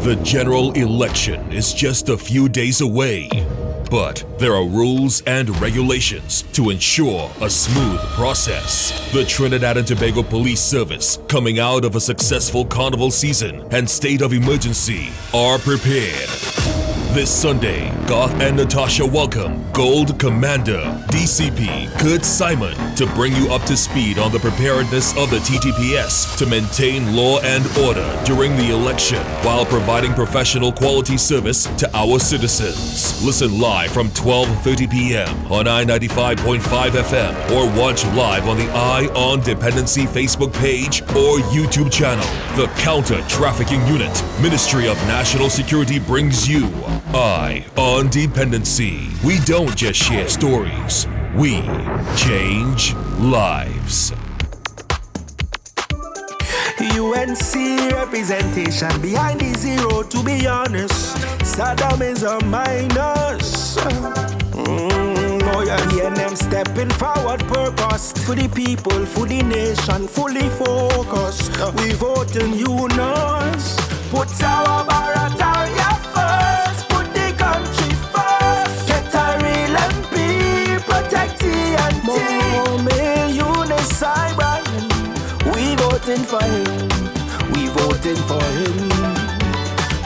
The general election is just a few days away, but there are rules and regulations to ensure a smooth process. The Trinidad and Tobago Police Service, coming out of a successful carnival season and state of emergency, are prepared. This Sunday, Garth and Natasha welcome Gold Commander DCP Curt Simon to bring you up to speed on the preparedness of the TTPS to maintain law and order during the election while providing professional quality service to our citizens. Listen live from 12:30 p.m. on I-95.5 FM or watch live on the Eye on Dependency Facebook page or YouTube channel. The Counter-Trafficking Unit, Ministry of National Security brings you Eye on Dependency. We don't just share stories, we change lives. UNC representation behind the zero, to be honest. Saddam is a minus. Oh, yeah, hear them stepping forward, purpose for the people, for the nation, fully focused. We vote in UNOS. Put our barataria first. Put the country first. Get a real MP, protect the anti. More UNOS, Brian. We voting for him. We voting for him.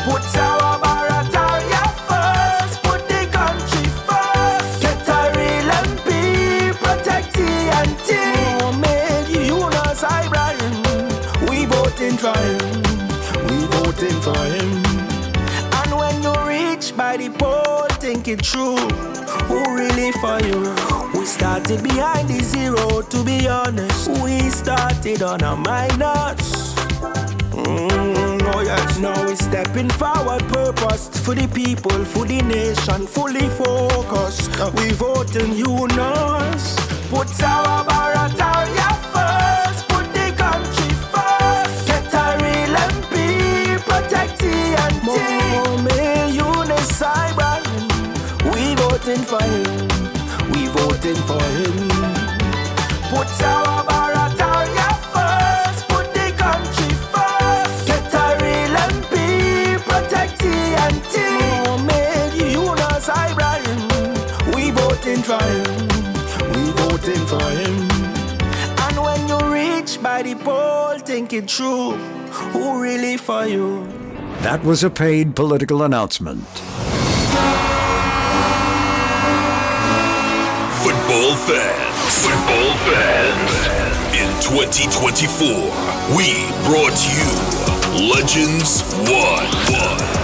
Put our barataria first. Put the country first. Get a real MP, protect the anti. More UNOS, Brian. We voting for him. We voting for him. And when you reach by the poll, think it through. Who really for you? We started behind the zero, to be honest. We started on a minus. Oh yes, now we're stepping forward, purpose for the people, for the nation, fully focused. We vote in UNOS. Put our barataria first. Put the country first. Get a real MP, protect the anti. More UNOS, Brian. We voting for him. We voting for him. Put our barataria first. Put the country first. Get a real MP, protect the anti. More UNOS, Brian. We voting for him. We voting for him. And when you reach by the poll, think it through. Who really for you? That was a paid political announcement. Football fans, in 2024, we brought you Legends 1.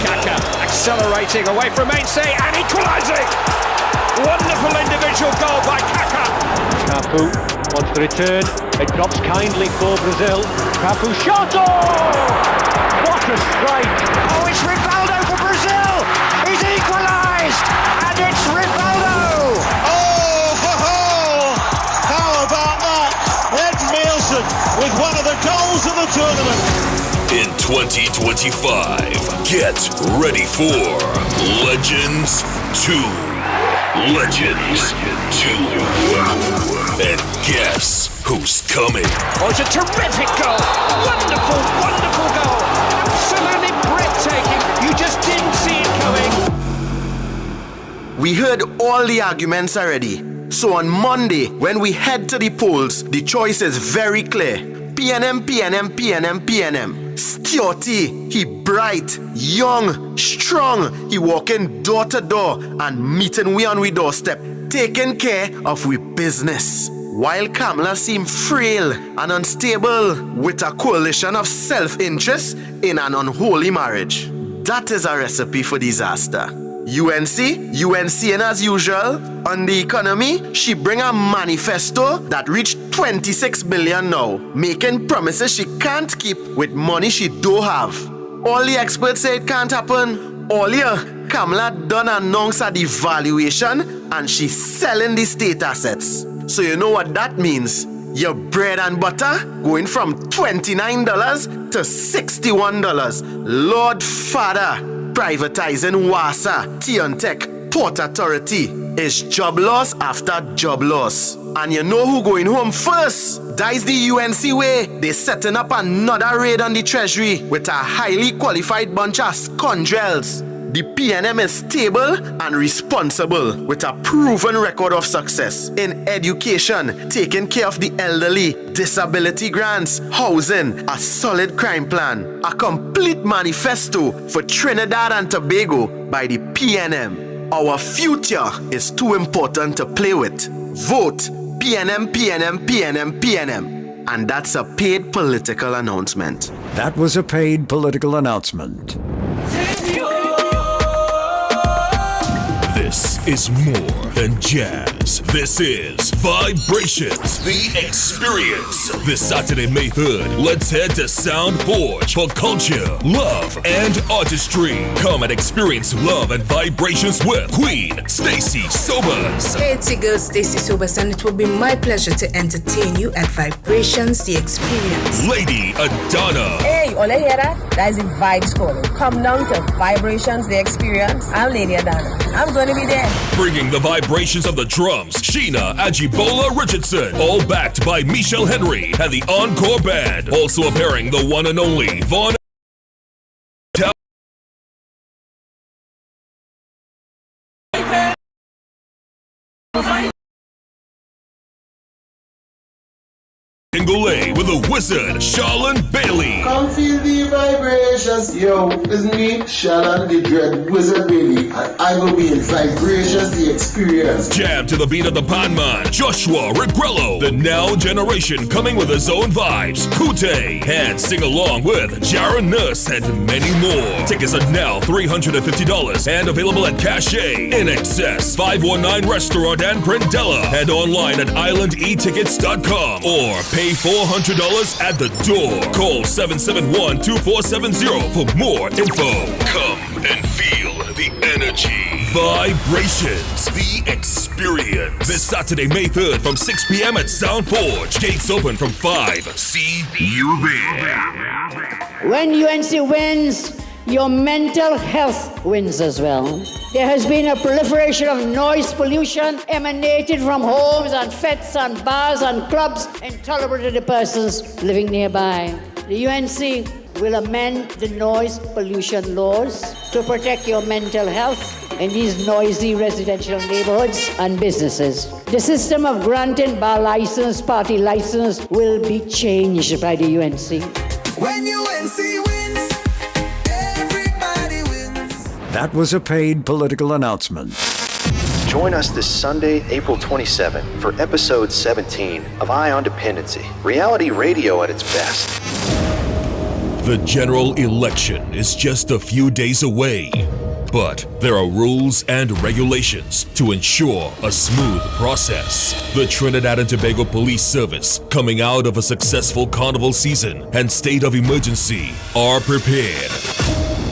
Kaka accelerating away from mainstay and equalising. Wonderful individual goal by Kaka. Cafu wants the return. It drops kindly for Brazil. Cafu shot. Oh! What a strike! Oh, it's Rivaldo for Brazil. He's equalised, and it's Rivaldo. With one of the goals of the tournament. In 2025, get ready for Legends 2. Legends 2. And guess who's coming? Oh, it's a terrific goal. Wonderful, wonderful goal. Absolutely breathtaking. You just didn't see it coming. We heard all the arguments already. So on Monday, when we head to the polls, the choice is very clear. PNM, PNM, PNM, PNM. Stuarty, he bright, young, strong. He walking door to door and meeting we on we doorstep, taking care of we business. While Kamala seem frail and unstable with a coalition of self-interest in an unholy marriage. That is a recipe for disaster. UNC, as usual. On the economy, she bring a manifesto that reached 26 billion now, making promises she can't keep with money she do have. All the experts say it can't happen. All year, Kamala done announce a devaluation and she's selling the state assets. So you know what that means? Your bread and butter going from $29 to $61. Lord Father, privatizing WASA, Tiontech, Port Authority is job loss after job loss. And you know who going home first? That's the UNC way. They setting up another raid on the treasury with a highly qualified bunch of scoundrels. The PNM is stable and responsible with a proven record of success in education, taking care of the elderly, disability grants, housing, a solid crime plan, a complete manifesto for Trinidad and Tobago by the PNM. Our future is too important to play with. Vote PNM, PNM, PNM, PNM. And that's a paid political announcement. That was a paid political announcement. This is more than jazz. This is Vibrations, the experience. This Saturday, May 3rd, let's head to Sound Forge for culture, love, and artistry. Come and experience love and vibrations with Queen Stacey Sobers. Hey, it's your girl Stacey Sobers, and it will be my pleasure to entertain you at Vibrations, the experience. Lady Adana. Hey, all you hear that? That is the vibes calling. Come down to Vibrations, the experience. I'm Lady Adana. I'm going to be there. Bringing the vibrations of the drums, Sheena Ajibola Richardson, all backed by Michelle Henry and the Encore Band. Also appearing the one and only Vaughn. Ingole with the wizard, Charlene Bailey. Come feel the vibrations, yo. It's me, Charlene the Dread Wizard Bailey, and I will be in Vibrations, the experience. Jam to the beat of the Panman, Joshua Regrello. The now generation coming with his own vibes, Kute. And sing along with Jaron Nurse and many more. Tickets are now $350 and available at Cache, In Excess, 519 Restaurant and Prindella, and online at islandetickets.com or pay $400 at the door. Call 771-2470 for more info. Come and feel the energy. Vibrations, the experience. This Saturday, May 3rd from 6 p.m. at Sound Forge. Gates open from 5. See you there. When UNC wins, your mental health wins as well. There has been a proliferation of noise pollution emanating from homes and fetes and bars and clubs intolerable to the persons living nearby. The UNC will amend the noise pollution laws to protect your mental health in these noisy residential neighborhoods and businesses. The system of granting bar license, party license will be changed by the UNC. When UNC wins, everybody wins. That was a paid political announcement. Join us this Sunday, April 27, for episode 17 of Eye on Dependency, reality radio at its best. The general election is just a few days away, but there are rules and regulations to ensure a smooth process. The Trinidad and Tobago Police Service, coming out of a successful carnival season and state of emergency, are prepared.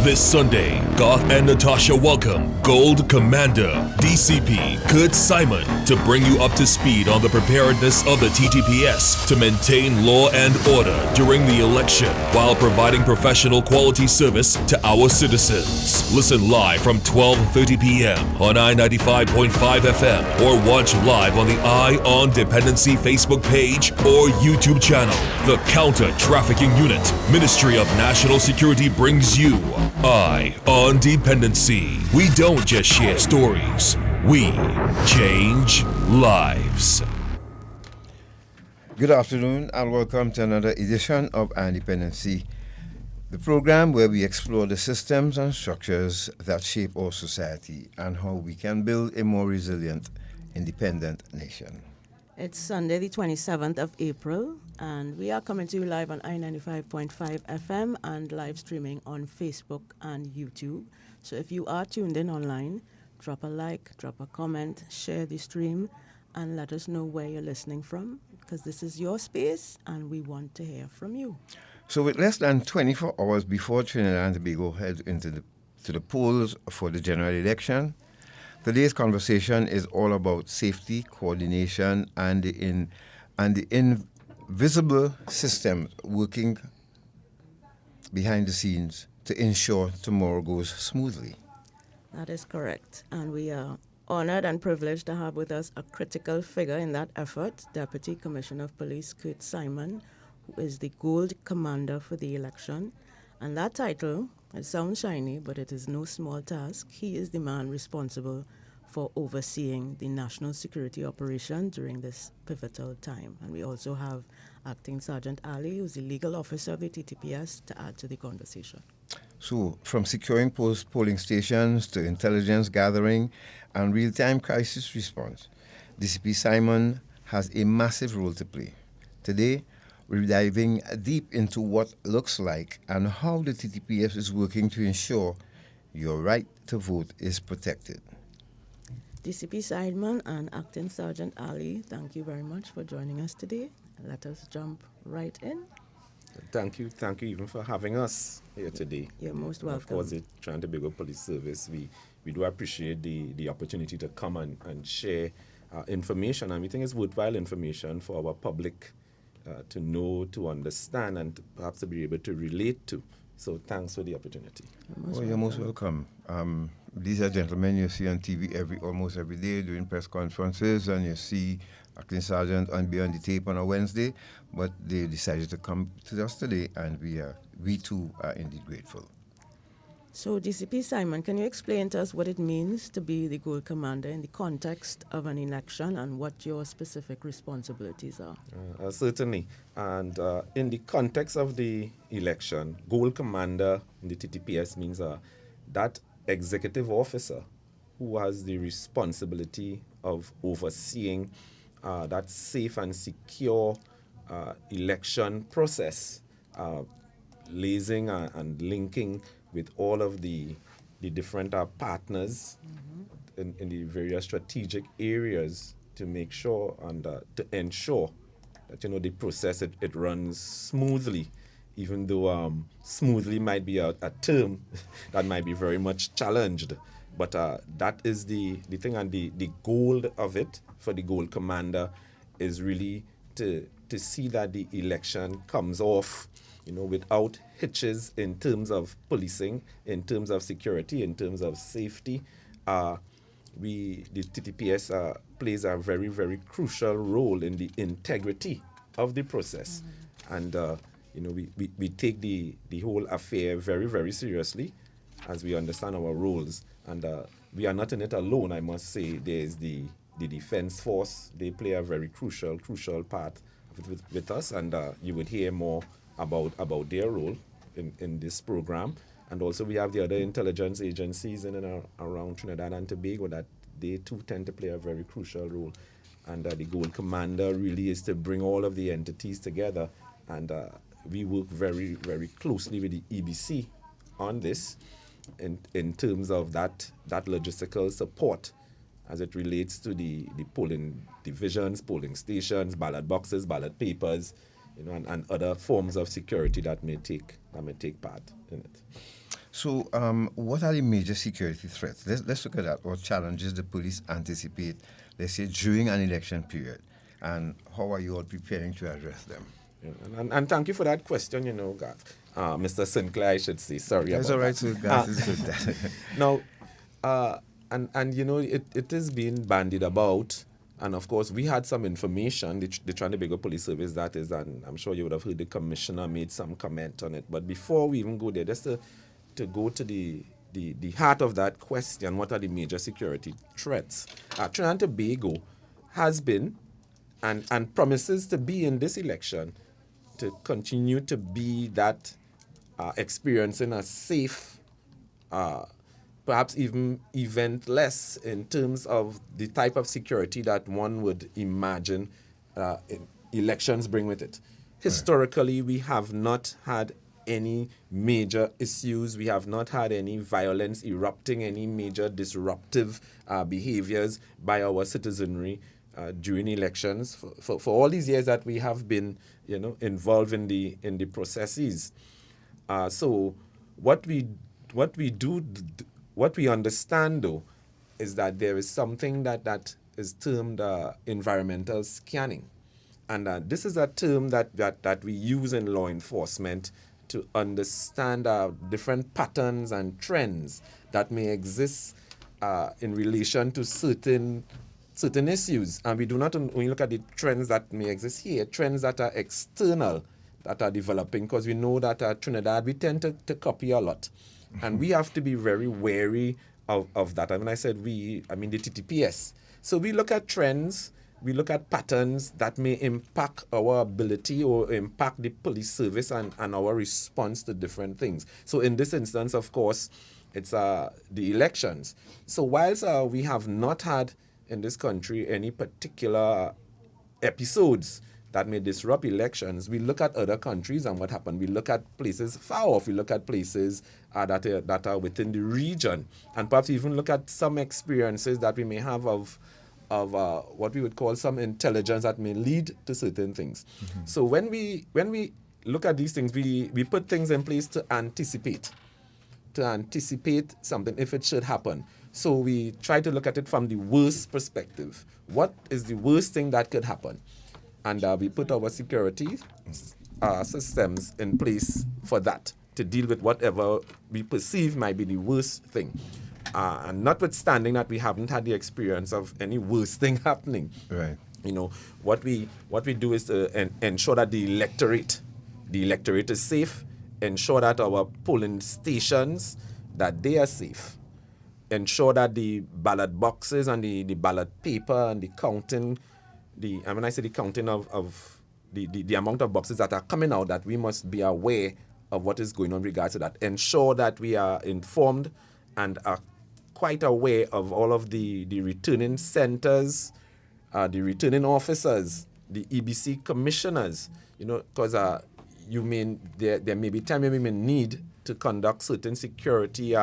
This Sunday, Garth and Natasha welcome Gold Commander DCP Curt Simon to bring you up to speed on the preparedness of the TTPS to maintain law and order during the election while providing professional quality service to our citizens. Listen live from 12:30 p.m. on I-95.5 FM or watch live on the Eye on Dependency Facebook page or YouTube channel. The Counter Trafficking Unit, Ministry of National Security brings you Eye on Dependency. We don't just share stories, we change lives. Good afternoon and welcome to another edition of Eye on Dependency, the program where we explore the systems and structures that shape our society and how we can build a more resilient, independent nation. It's Sunday, the 27th of April, and we are coming to you live on I-95.5 FM and live streaming on Facebook and YouTube. So if you are tuned in online, drop a like, drop a comment, share the stream, and let us know where you're listening from, because this is your space, and we want to hear from you. So with less than 24 hours before Trinidad and Tobago head into the polls for the general election, today's conversation is all about safety, coordination, and the invisible systems working behind the scenes to ensure tomorrow goes smoothly. That is correct. And we are honored and privileged to have with us a critical figure in that effort, Deputy Commissioner of Police Curt Simon, who is the Gold Commander for the election. And that title, it sounds shiny, but it is no small task. He is the man responsible for overseeing the national security operation during this pivotal time. And we also have Acting Sergeant Ali, who's the legal officer of the TTPS, to add to the conversation. So, from securing polling stations to intelligence gathering and real-time crisis response, DCP Simon has a massive role to play. Today, we're diving deep into what looks like and how the TTPS is working to ensure your right to vote is protected. DCP Simon and Acting Sergeant Ali, thank you very much for joining us today. Let us jump right in. Thank you even for having us here today. You're most welcome. Of course, the Trinidad and Tobago Police Service, we do appreciate the opportunity to come and share information, and we think it's worthwhile information for our public to know, to understand, and perhaps to be able to relate to. So thanks for the opportunity. You're most welcome. These are gentlemen you see on TV almost every day doing press conferences, and you see Acting Sergeant on Beyond the Tape on a Wednesday, but they decided to come to us today, and we too are indeed grateful. So, DCP Simon, can you explain to us what it means to be the Gold Commander in the context of an election and what your specific responsibilities are? Certainly. And in the context of the election, Gold Commander in the TTPS means that executive officer who has the responsibility of overseeing that safe and secure election process, liaising and linking with all of the different partners in the various strategic areas to make sure and to ensure that the process it runs smoothly, even though smoothly might be a term that might be very much challenged. But that is the thing, and the goal of it for the Gold Commander is really to see that the election comes off without hitches in terms of policing, in terms of security, in terms of safety. The TTPS plays a very, very crucial role in the integrity of the process. And, we take the whole affair very, very seriously as we understand our roles. And we are not in it alone, I must say. There's the Defense Force. They play a very crucial part with us, and you would hear more about their role in this program. And also we have the other intelligence agencies in and around Trinidad and Tobago that they too tend to play a very crucial role. And the Gold Commander really is to bring all of the entities together. And we work very, very closely with the EBC on this in terms of that logistical support as it relates to the polling divisions, polling stations, ballot boxes, ballot papers, and other forms of security that may take part in it. So, what are the major security threats? Let's look at that. What challenges the police anticipate, let's say, during an election period, and how are you all preparing to address them? Yeah, and thank you for that question, Garth. Mr. Sinclair, I should say. Sorry That's about all right, that. so Garth is good at that. Now, it is being bandied about. And of course, we had some information, the Trinidad and Tobago Police Service, that is, and I'm sure you would have heard the commissioner made some comment on it. But before we even go there, just to go to the heart of that question, what are the major security threats? Trinidad and Tobago has been and promises to be in this election to continue to be that experiencing a safe, perhaps even eventless in terms of the type of security that one would imagine elections bring with it. Historically, we have not had any major issues. We have not had any violence erupting, any major disruptive behaviors by our citizenry during elections for all these years that we have been, involved in the processes. So what we understand, though, is that there is something that is termed environmental scanning. And this is a term that we use in law enforcement to understand different patterns and trends that may exist in relation to certain issues. And we do not only look at the trends that may exist here, trends that are external, that are developing, because we know that Trinidad, we tend to copy a lot. And we have to be very wary of that. And when I said we, I mean the TTPS. So we look at trends, we look at patterns that may impact our ability or impact the police service and our response to different things. So in this instance, of course, it's the elections. So whilst we have not had in this country any particular episodes that may disrupt elections, we look at other countries and what happened. We look at places far off. We look at places that are within the region, and perhaps even look at some experiences that we may have of what we would call some intelligence that may lead to certain things. Mm-hmm. So when we look at these things, we put things in place to anticipate something if it should happen. So we try to look at it from the worst perspective. What is the worst thing that could happen? And we put our security systems in place for that, to deal with whatever we perceive might be the worst thing. And notwithstanding that we haven't had the experience of any worst thing happening. Right. You know, what we do is to ensure that the electorate is safe, ensure that our polling stations, that they are safe, ensure that the ballot boxes and the ballot paper and the counting, and when I say the counting of the amount of boxes that are coming out, that we must be aware of what is going on in regards to that. Ensure that we are informed and are quite aware of all of the returning centers, the returning officers, the EBC commissioners, because there may be time when we may need to conduct certain security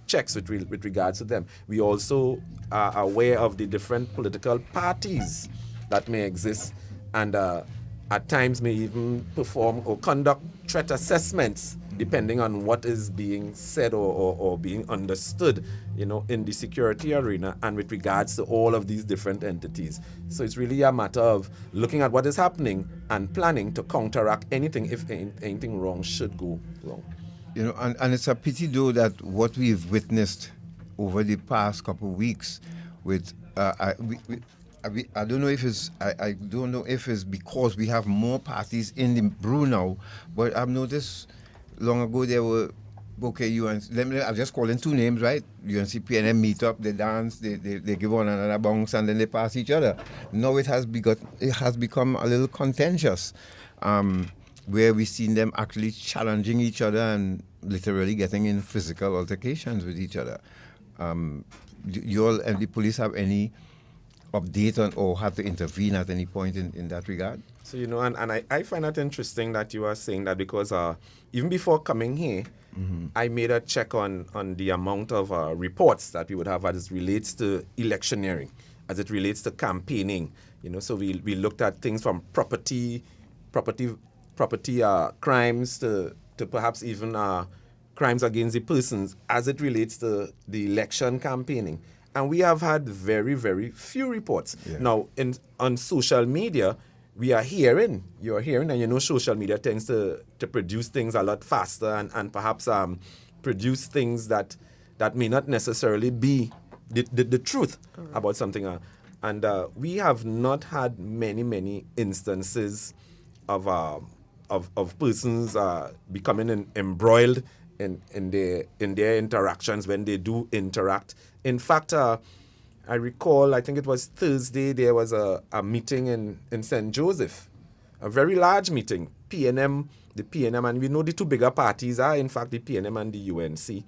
checks with regards to them. We also are aware of the different political parties that may exist, and at times may even perform or conduct threat assessments depending on what is being said or being understood, in the security arena and with regards to all of these different entities. So it's really a matter of looking at what is happening and planning to counteract anything if anything wrong should go wrong. And it's a pity though that what we've witnessed over the past couple of weeks with I don't know if it's because we have more parties in the brew now, but I've noticed long ago there were I'm just calling two names, right? UNCP and them meet up, they dance, they give one another bounce, and then they pass each other. Now it has become a little contentious, where we've seen them actually challenging each other and literally getting in physical altercations with each other. You all and the police have any update on or have to intervene at any point in that regard? So, and I find that interesting that you are saying that, because even before coming here, mm-hmm. I made a check on the amount of reports that we would have as it relates to electioneering, as it relates to campaigning. So we looked at things from property crimes to perhaps even crimes against the persons as it relates to the election campaigning. And we have had very, very few reports. Yeah. Now, on social media, you're hearing, and social media tends to produce things a lot faster and perhaps produce things that may not necessarily be the truth. Correct. About something. And we have not had many instances of persons becoming embroiled in their interactions when they do interact. In fact, I recall, I think it was Thursday, there was a meeting in St. Joseph, a very large meeting, PNM, the PNM, and we know the two bigger parties are, in fact, the PNM and the UNC,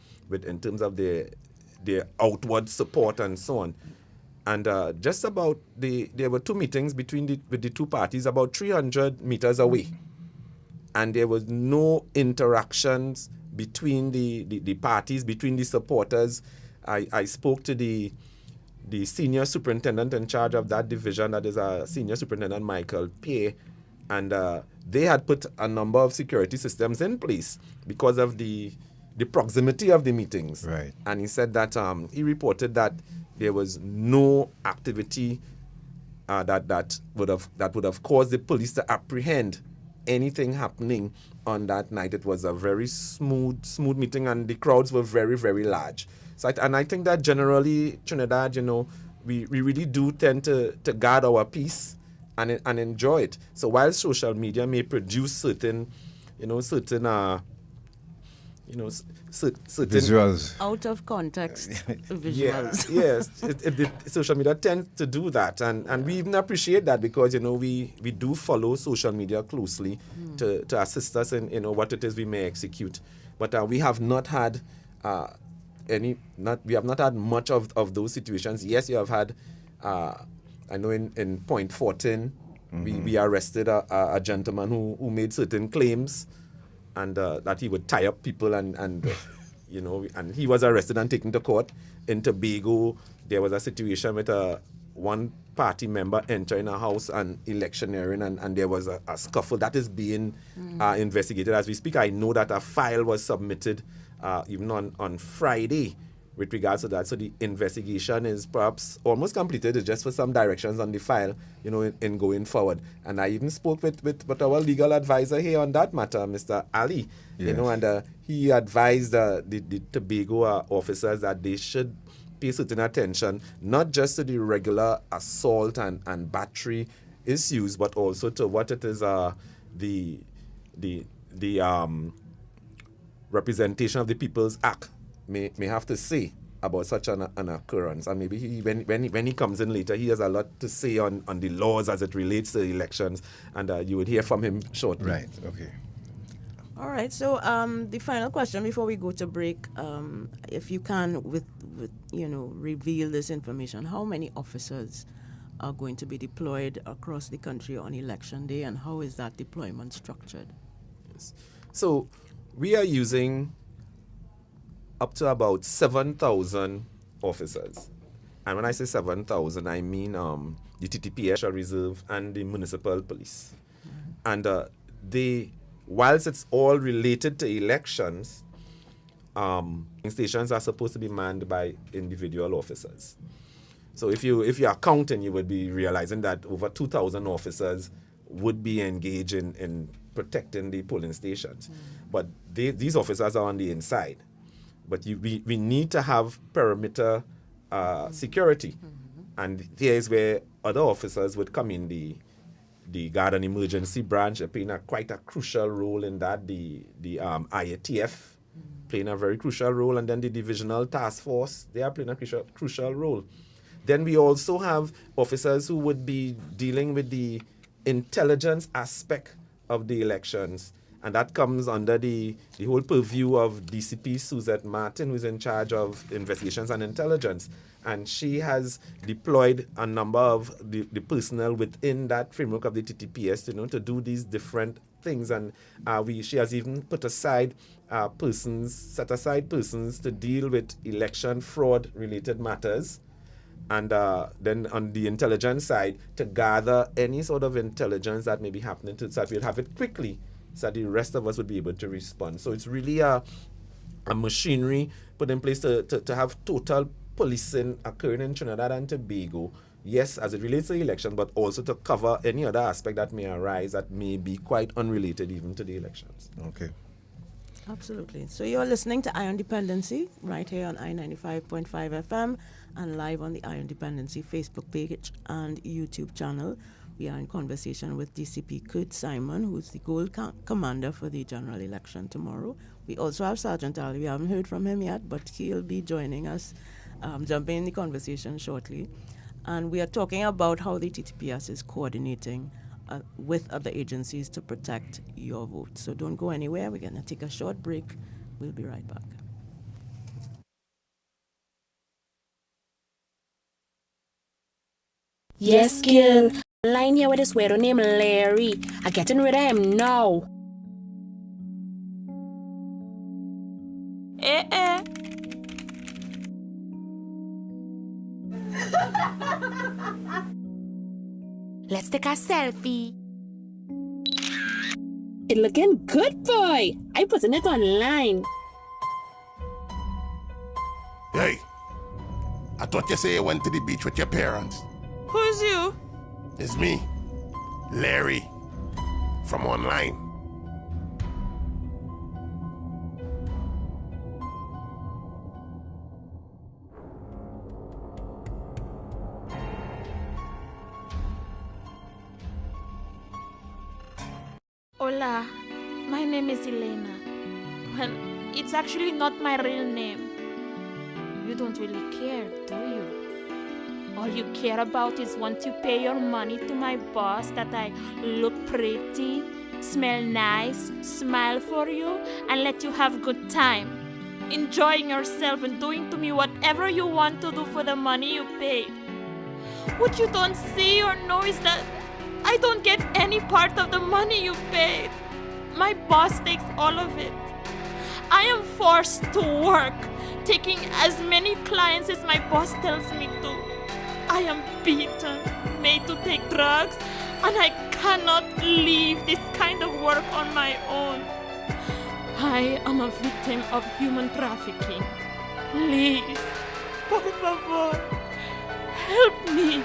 in terms of their outward support and so on. And just about, there were two meetings with the two parties about 300 meters away. And there was no interactions between the parties, between the supporters. I spoke to the senior superintendent in charge of that division, that is Senior Superintendent Michael Pay, and they had put a number of security systems in place because of the proximity of the meetings. Right. And he said that he reported that there was no activity that would have caused the police to apprehend anything happening on that night. It was a very smooth meeting, and the crowds were very, very large. So I think that generally Trinidad, we really do tend to guard our peace and enjoy it. So while social media may produce certain visuals out of context visuals. Yes, social media tends to do that, and we even appreciate that because we do follow social media closely to assist us in what it is we may execute. But we have not had we have not had much of those situations. Yes, you have had. I know in Point 14, we arrested a gentleman who made certain claims, and that he would tie up people and he was arrested and taken to court. In Tobago, there was a situation with one party member entering a house and electioneering, and there was a scuffle that is being investigated as we speak. I know that a file was submitted even on Friday with regards to that. So the investigation is perhaps almost completed. It's just for some directions on the file, in going forward. And I even spoke with our legal advisor here on that matter, Mr. Ali, yes. And he advised the Tobago officers that they should pay certain attention, not just to the regular assault and battery issues, but also to what it is the representation of the People's Act may have to say about such an occurrence. And maybe when he comes in later, he has a lot to say on the laws as it relates to elections, and you would hear from him shortly. Right, okay. All right, so the final question before we go to break, if you can with reveal this information, how many officers are going to be deployed across the country on election day, and how is that deployment structured? Yes. So we are using up to about 7,000 officers. And when I say 7,000, I mean the TTPS Reserve and the municipal police. And whilst it's all related to elections, stations are supposed to be manned by individual officers. So if you are counting, you would be realizing that over 2,000 officers would be engaged in protecting the polling stations. But these officers are on the inside. But we need to have perimeter security. And here's where other officers would come in. The Guard and Emergency Branch are playing quite a crucial role in that. The IATF playing a very crucial role. And then the Divisional Task Force, they are playing a crucial role. Then we also have officers who would be dealing with the intelligence aspect of the elections. And that comes under the whole purview of DCP Suzette Martin, who's in charge of investigations and intelligence. And she has deployed a number of the personnel within that framework of the TTPS, to do these different things. And she has even set aside persons to deal with election fraud-related matters. And then on the intelligence side, to gather any sort of intelligence that may be happening so that we'll have it quickly, so that the rest of us would be able to respond. So it's really a machinery put in place to have total policing occurring in Trinidad and Tobago. Yes, as it relates to the election, but also to cover any other aspect that may arise that may be quite unrelated even to the elections. Okay. Absolutely. So you're listening to Ion Dependency right here on I-95.5 FM and live on the Ion Dependency Facebook page and YouTube channel. We are in conversation with DCP Curt Simon, who's the Gold Commander for the general election tomorrow. We also have Sergeant Ali. We haven't heard from him yet, but he'll be joining us, jumping in the conversation shortly. And we are talking about how the TTPS is coordinating with other agencies to protect your vote. So don't go anywhere. We're going to take a short break. We'll be right back. Yes, girl. Line here with this weirdo named Larry. I'm getting rid of him now. Let's take a selfie. It's looking good, boy. I'm putting it online. Hey, I thought you say you went to the beach with your parents. Who's you? It's me, Larry, from online. Hola, my name is Elena. Well, it's actually not my real name. You don't really care, do you? All you care about is once you pay your money to my boss that I look pretty, smell nice, smile for you, and let you have good time, enjoying yourself and doing to me whatever you want to do for the money you paid. What you don't see or know is that I don't get any part of the money you paid. My boss takes all of it. I am forced to work, taking as many clients as my boss tells me to. I am beaten, made to take drugs, and I cannot leave this kind of work on my own. I am a victim of human trafficking. Please, por favor, help me.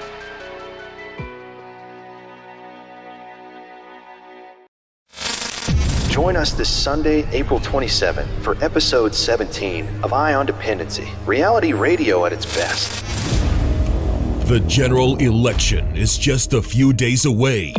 Join us this Sunday, April 27, for episode 17 of Eye on Dependency, reality radio at its best. The general election is just a few days away,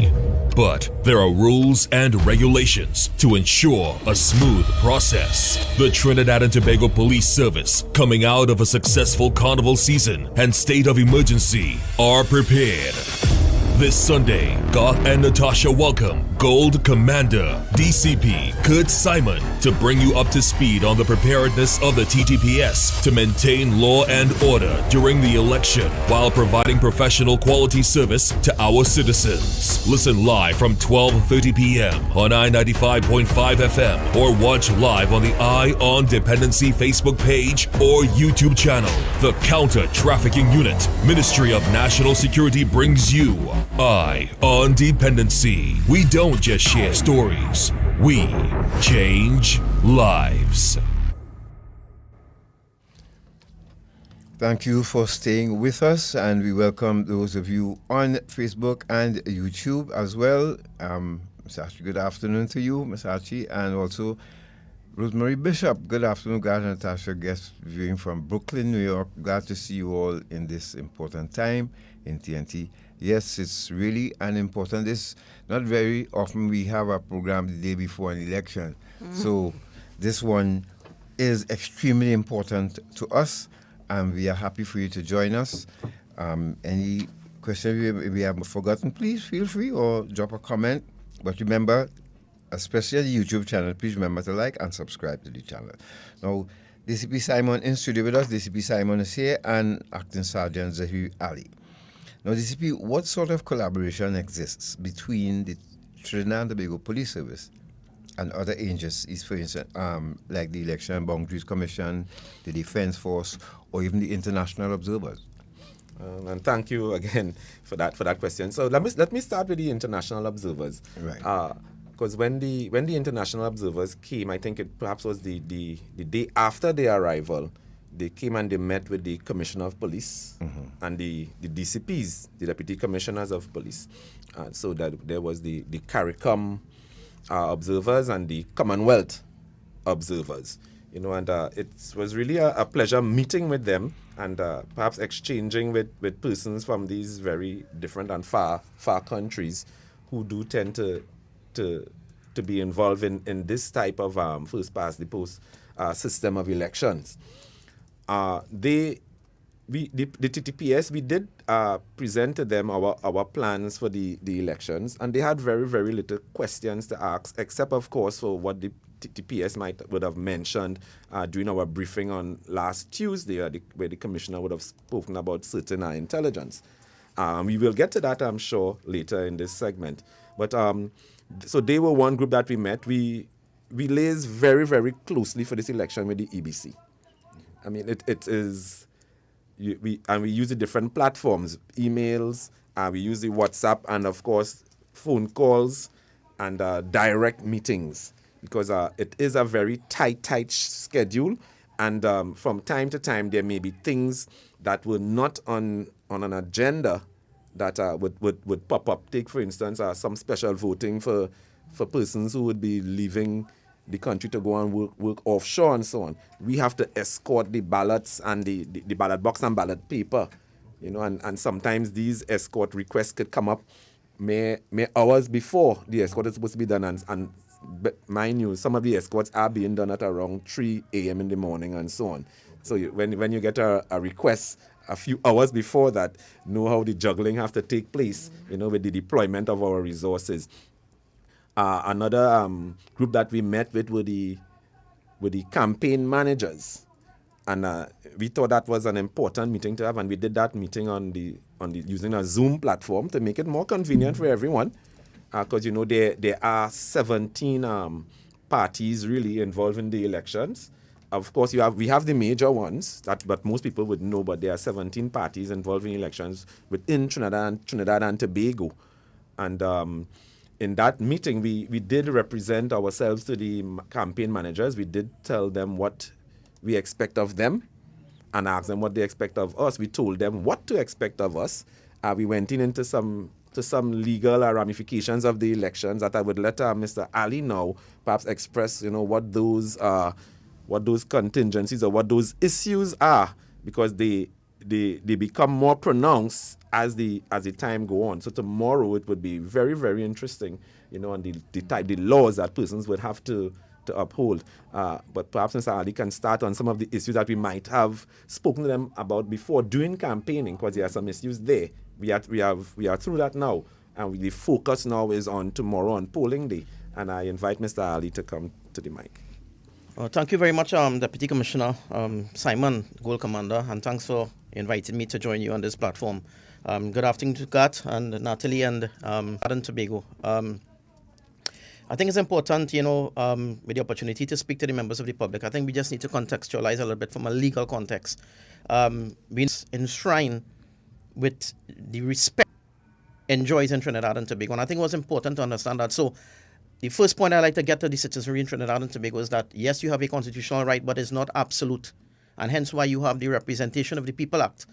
but there are rules and regulations to ensure a smooth process. The Trinidad and Tobago Police Service, coming out of a successful carnival season and state of emergency, are prepared. This Sunday, Garth and Natasha welcome Gold Commander DCP Curt Simon to bring you up to speed on the preparedness of the TTPS to maintain law and order during the election while providing professional quality service to our citizens. Listen live from 12:30 p.m. on I-95.5 FM or watch live on the Eye on Dependency Facebook page or YouTube channel. The Counter Trafficking Unit, Ministry of National Security brings you Eye on Dependency. We don't just share stories, we change lives. Thank you for staying with us, and we welcome those of you on Facebook and YouTube as well. Ms. Archie, good afternoon to you, Ms. Archie, and also Rosemary Bishop. Good afternoon, Garth and Natasha, guest viewing from Brooklyn, New York. Glad to see you all in this important time in TNT. Yes, it's really an important. This not very often we have a program the day before an election, so this one is extremely important to us, and we are happy for you to join us. Any question we have forgotten, please feel free or drop a comment. But remember, especially the YouTube channel, please remember to like and subscribe to the channel. Now, DCP Simon in studio with us. DCP Simon is here, and Acting Sergeant Zaheer Ali. Now, DCP, what sort of collaboration exists between the Trinidad and Tobago Police Service and other agencies, for instance, like the Election and Boundaries Commission, the Defense Force, or even the international observers? And thank you again for that question. So let me start with the international observers. Right. Because when the international observers came, I think it perhaps was the day after their arrival, they came and they met with the Commissioner of Police and the DCPs, the Deputy Commissioners of Police. So that there was the CARICOM observers and the Commonwealth observers. You know, and it was really a pleasure meeting with them and perhaps exchanging with persons from these very different and far countries who do tend to be involved in this type of first past the post system of elections. The TTPS, we did present to them our plans for the elections, and they had very, very little questions to ask, except, of course, for what the TTPS would have mentioned during our briefing on last Tuesday, where the commissioner would have spoken about certain intelligence. We will get to that, I'm sure, later in this segment. But so they were one group that we met. We liaised very, very closely for this election with the EBC. I mean, it is, we use the different platforms, emails, we use the WhatsApp, and of course, phone calls and direct meetings, because it is a very tight schedule, and from time to time, there may be things that were not on an agenda that would pop up. Take, for instance, some special voting for for persons who would be leaving the country to go and work offshore and so on. We have to escort the ballots and the ballot box and ballot paper, and sometimes these escort requests could come up mere hours before the escort is supposed to be done, and mind you, some of the escorts are being done at around 3 a.m. in the morning and so on. So when you get a request a few hours before that, know how the juggling have to take place, with the deployment of our resources. Another group that we met with were the campaign managers, and we thought that was an important meeting to have, and we did that meeting on the using a Zoom platform to make it more convenient for everyone, because there are 17 parties really involved in the elections. Of course, we have the major ones but most people would know, but there are 17 parties involved in elections within Trinidad and Tobago, and in that meeting, we did represent ourselves to the campaign managers. We did tell them what we expect of them and ask them what they expect of us. We told them what to expect of us. We went into some legal ramifications of the elections that I would let Mr. Ali now perhaps express, what those contingencies or what those issues are, because they become more pronounced as the time go on. So tomorrow it would be very, very interesting, on the laws that persons would have to uphold. But perhaps Mr. Ali can start on some of the issues that we might have spoken to them about before during campaigning, because there are some issues there. We are through that now, and the focus now is on tomorrow on polling day. And I invite Mr. Ali to come to the mic. Thank you very much, Deputy Commissioner Simon, Gold Commander, and thanks for inviting me to join you on this platform. Good afternoon to Garth and Natalie and Trinidad and Tobago. I think it's important, with the opportunity to speak to the members of the public. I think we just need to contextualize a little bit from a legal context. We enshrine with the respect enjoys in Trinidad and Tobago, and I think it was important to understand that. So the first point I'd like to get to the citizenry in Trinidad and Tobago is that, yes, you have a constitutional right, but it's not absolute. And hence why you have the Representation of the People Act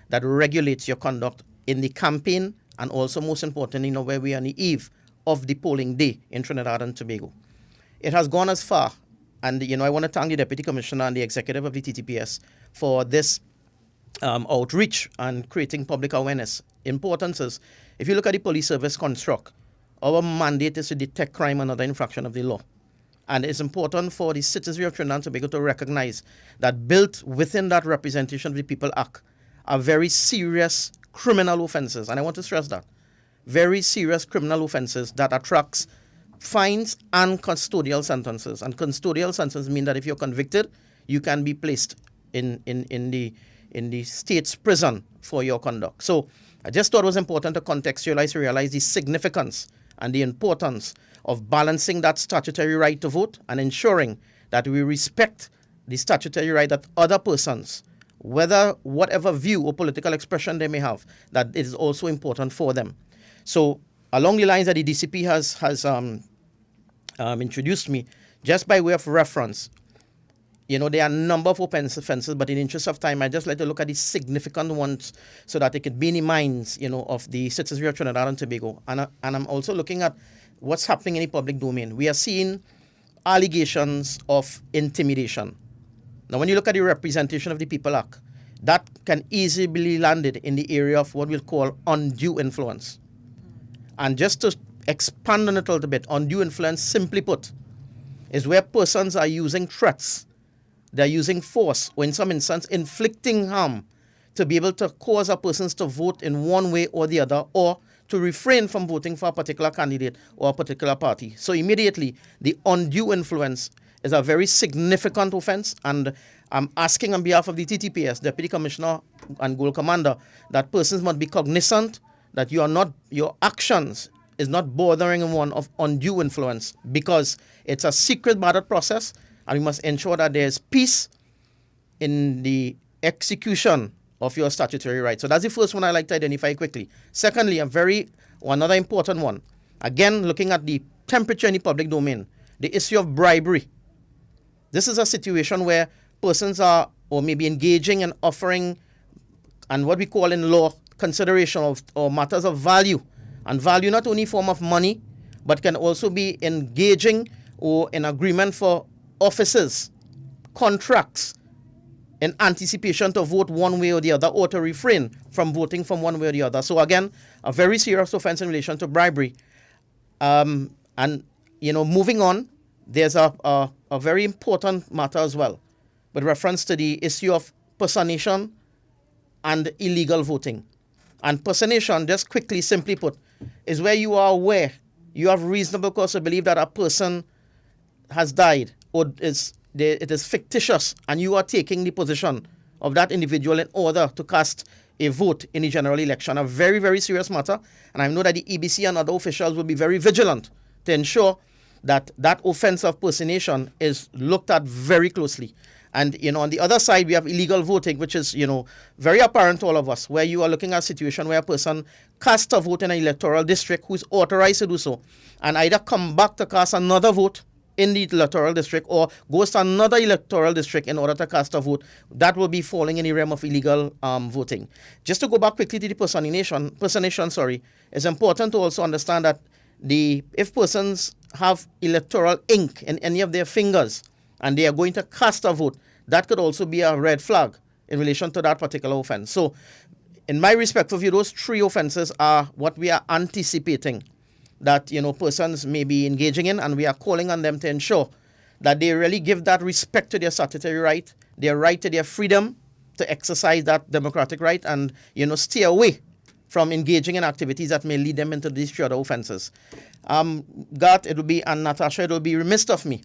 that regulates your conduct in the campaign, and also, most importantly, where we are on the eve of the polling day in Trinidad and Tobago. It has gone as far, and I want to thank the Deputy Commissioner and the executive of the TTPS for this outreach and creating public awareness. Importance is, if you look at the police service construct, our mandate is to detect crime and other infraction of the law. And it's important for the citizenry of Trinidad and Tobago to recognize that built within that Representation of the People Act are very serious criminal offenses. And I want to stress that. Very serious criminal offenses that attracts fines and custodial sentences. And custodial sentences mean that if you're convicted, you can be placed in the state's prison for your conduct. So I just thought it was important to contextualize, to realize the significance and the importance of balancing that statutory right to vote and ensuring that we respect the statutory right that other persons, whatever view or political expression they may have, that it is also important for them. So along the lines that the DCP has introduced me, just by way of reference, there are a number of offenses, but in the interest of time, I just like to look at the significant ones so that it could be in the minds, of the citizenry of Trinidad and Tobago. And I'm also looking at what's happening in the public domain. We are seeing allegations of intimidation. Now, when you look at the Representation of the People Act, that can easily be landed in the area of what we'll call undue influence. And just to expand on it a little bit, undue influence, simply put, is where persons are using threats. They're using force, or in some instance, inflicting harm to be able to cause a person to vote in one way or the other, or to refrain from voting for a particular candidate or a particular party. So immediately, the undue influence is a very significant offense, and I'm asking on behalf of the TTPS, Deputy Commissioner and Gold Commander, that persons must be cognizant that your actions is not bordering one of undue influence, because it's a secret ballot process, and we must ensure that there's peace in the execution of your statutory rights. So that's the first one I like to identify quickly. Secondly, another important one, again, looking at the temperature in the public domain, the issue of bribery. This is a situation where persons are or maybe engaging in offering and what we call in law consideration of or matters of value, and value not only in form of money, but can also be engaging or in agreement for offices, contracts, in anticipation to vote one way or the other, or to refrain from voting from one way or the other. So again, a very serious offense in relation to bribery. And, moving on, there's a very important matter as well, with reference to the issue of personation and illegal voting. And personation, just quickly, simply put, is where you are aware, you have reasonable cause to believe that a person has died, or it is fictitious, and you are taking the position of that individual in order to cast a vote in the general election. A very, very serious matter, and I know that the EBC and other officials will be very vigilant to ensure that that offense of personation is looked at very closely. And, on the other side, we have illegal voting, which is, very apparent to all of us, where you are looking at a situation where a person casts a vote in an electoral district who is authorized to do so, and either come back to cast another vote in the electoral district or goes to another electoral district in order to cast a vote. That will be falling in the realm of illegal voting. Just to go back quickly to the personation, it's important to also understand that if persons have electoral ink in any of their fingers and they are going to cast a vote, that could also be a red flag in relation to that particular offense. So, in my respectful view, those three offenses are what we are anticipating that persons may be engaging in, and we are calling on them to ensure that they really give that respect to their statutory right, their right to their freedom to exercise that democratic right, and stay away from engaging in activities that may lead them into these three other offenses. Garth, and Natasha, it will be remiss of me,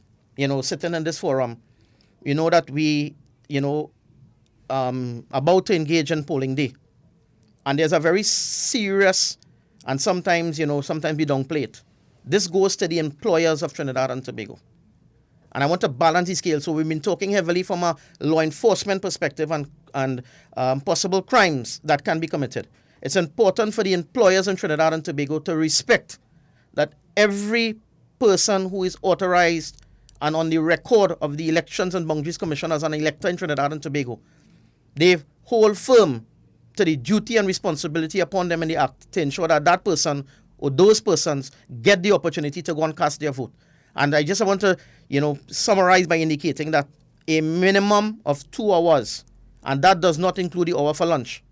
sitting in this forum, that we, about to engage in polling day, and there's a very serious. And sometimes, sometimes we downplay it. This goes to the employers of Trinidad and Tobago. And I want to balance the scale. So we've been talking heavily from a law enforcement perspective and possible crimes that can be committed. It's important for the employers in Trinidad and Tobago to respect that every person who is authorized and on the record of the Elections and Boundaries Commission as an elector in Trinidad and Tobago, they hold firm to the duty and responsibility upon them in the act to ensure that that person or those persons get the opportunity to go and cast their vote. And I just want to, summarize by indicating that a minimum of 2 hours, and that does not include the hour for lunch.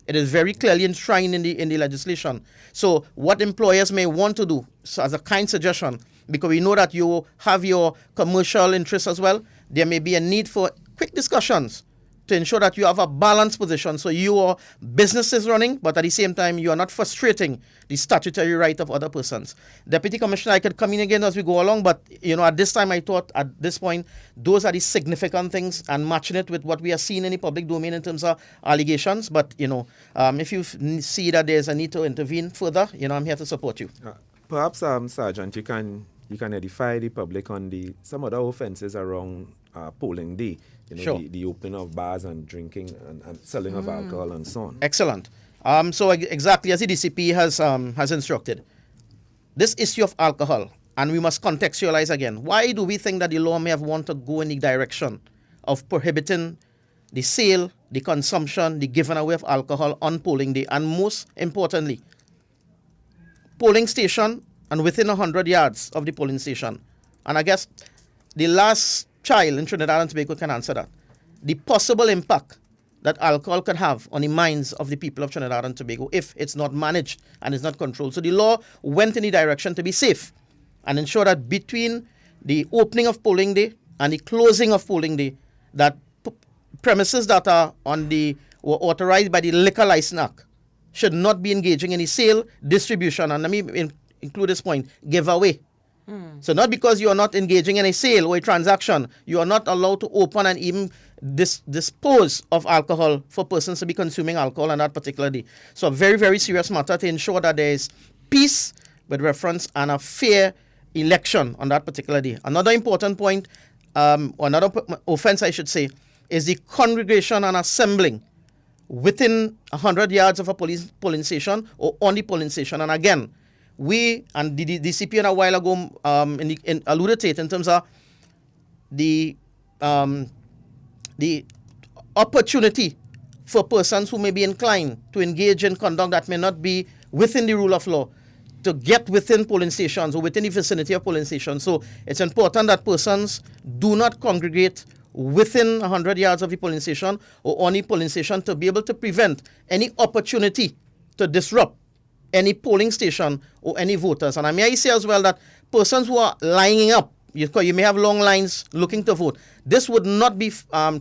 It is very clearly enshrined in the legislation. So what employers may want to do, so as a kind suggestion, because we know that you have your commercial interests as well, there may be a need for quick discussions to ensure that you have a balanced position so your business is running, but at the same time, you are not frustrating the statutory right of other persons. Deputy Commissioner, I could come in again as we go along, but, at this time, I thought at this point, those are the significant things and matching it with what we are seeing in the public domain in terms of allegations. But, if you see that there's a need to intervene further, I'm here to support you. Perhaps, Sergeant, you can edify the public on some other offences around polling day. Sure. The opening of bars and drinking and selling of alcohol and so on. Excellent. So exactly as the DCP has instructed, this issue of alcohol, and we must contextualize again. Why do we think that the law may have wanted to go in the direction of prohibiting the sale, the consumption, the giving away of alcohol on polling day, and most importantly, polling station and within 100 yards of the polling station? And I guess the last child in Trinidad and Tobago can answer that. The possible impact that alcohol could have on the minds of the people of Trinidad and Tobago if it's not managed and it's not controlled. So the law went in the direction to be safe and ensure that between the opening of polling day and the closing of polling day, that premises that are were authorized by the Liquor License Act should not be engaging in the sale, distribution, and let me include this point, giveaway. So not because you are not engaging in a sale or a transaction, you are not allowed to open and even dispose of alcohol for persons to be consuming alcohol on that particular day. So a very, very serious matter to ensure that there is peace with reference and a fair election on that particular day. Another important point, another offense I should say, is the congregation and assembling within 100 yards of a polling station or on the polling station. And again, we and the DCP a while ago alluded to it in terms of the opportunity for persons who may be inclined to engage in conduct that may not be within the rule of law to get within polling stations or within the vicinity of polling stations. So it's important that persons do not congregate within 100 yards of the polling station or on the polling station to be able to prevent any opportunity to disrupt any polling station or any voters. And I may say as well that persons who are lining up, you may have long lines looking to vote, this would not be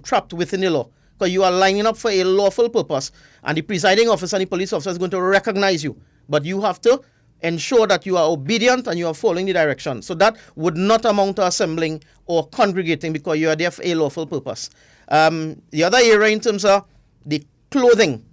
trapped within the law, because you are lining up for a lawful purpose, and the presiding officer and the police officer is going to recognize you. But you have to ensure that you are obedient and you are following the direction. So that would not amount to assembling or congregating, because you are there for a lawful purpose. The other area in terms of the clothing,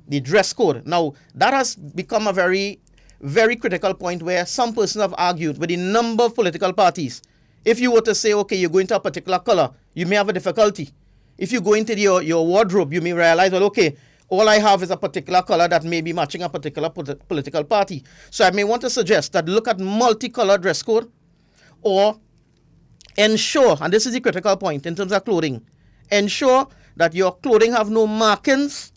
the dress code. Now, that has become a very, very critical point where some persons have argued with a number of political parties. If you were to say, okay, you're going to a particular color, you may have a difficulty. If you go into your wardrobe, you may realize, well, okay, all I have is a particular color that may be matching a particular political party. So I may want to suggest that look at multicolor dress code, or ensure, and this is the critical point in terms of clothing, ensure that your clothing have no markings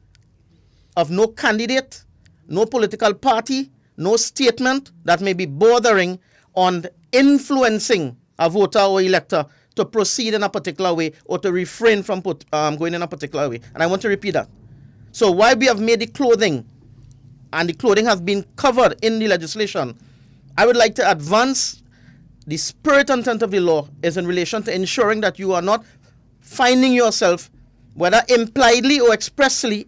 of no candidate, no political party, no statement that may be bordering on influencing a voter or elector to proceed in a particular way or to refrain from going in a particular way. And I want to repeat that. So while we have made the clothing, and the clothing has been covered in the legislation, I would like to advance the spirit and intent of the law is in relation to ensuring that you are not finding yourself, whether impliedly or expressly,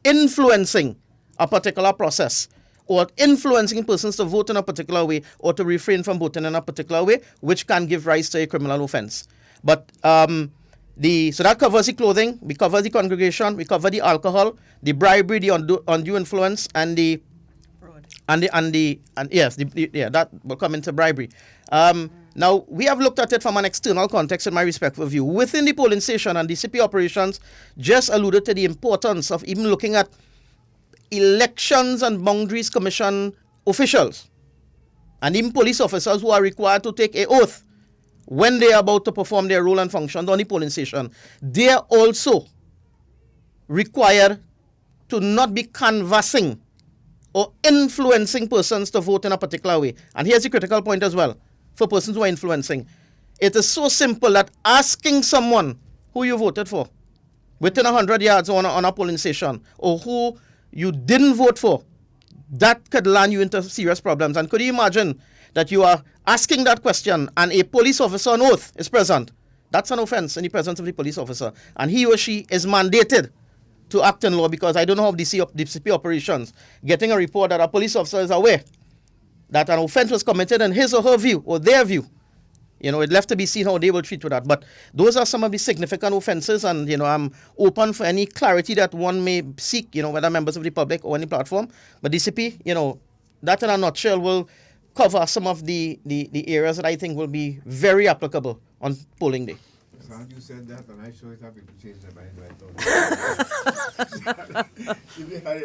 influencing a particular process or influencing persons to vote in a particular way or to refrain from voting in a particular way, which can give rise to a criminal offense. But so that covers the clothing, we cover the congregation, we cover the alcohol, the bribery, the undue influence, and the fraud. That will come into bribery. Now, we have looked at it from an external context in my respectful view. Within the polling station and DCP operations, just alluded to the importance of even looking at Elections and Boundaries Commission officials and even police officers who are required to take an oath when they are about to perform their role and functions on the polling station. They are also required to not be canvassing or influencing persons to vote in a particular way. And here's the critical point as well for persons who are influencing. It is so simple that asking someone who you voted for within 100 yards on a polling station, or who you didn't vote for, that could land you into serious problems. And could you imagine that you are asking that question and a police officer on oath is present? That's an offense in the presence of the police officer. And he or she is mandated to act in law, because I don't know how DCP operations getting a report that a police officer is aware that an offense was committed in his or her view or their view. It left to be seen how they will treat with that. But those are some of the significant offenses, and I'm open for any clarity that one may seek, whether members of the public or any platform. But DCP, that in a nutshell will cover some of the areas that I think will be very applicable on polling day. You said that, and I sure it happy to change their mind right now. If you had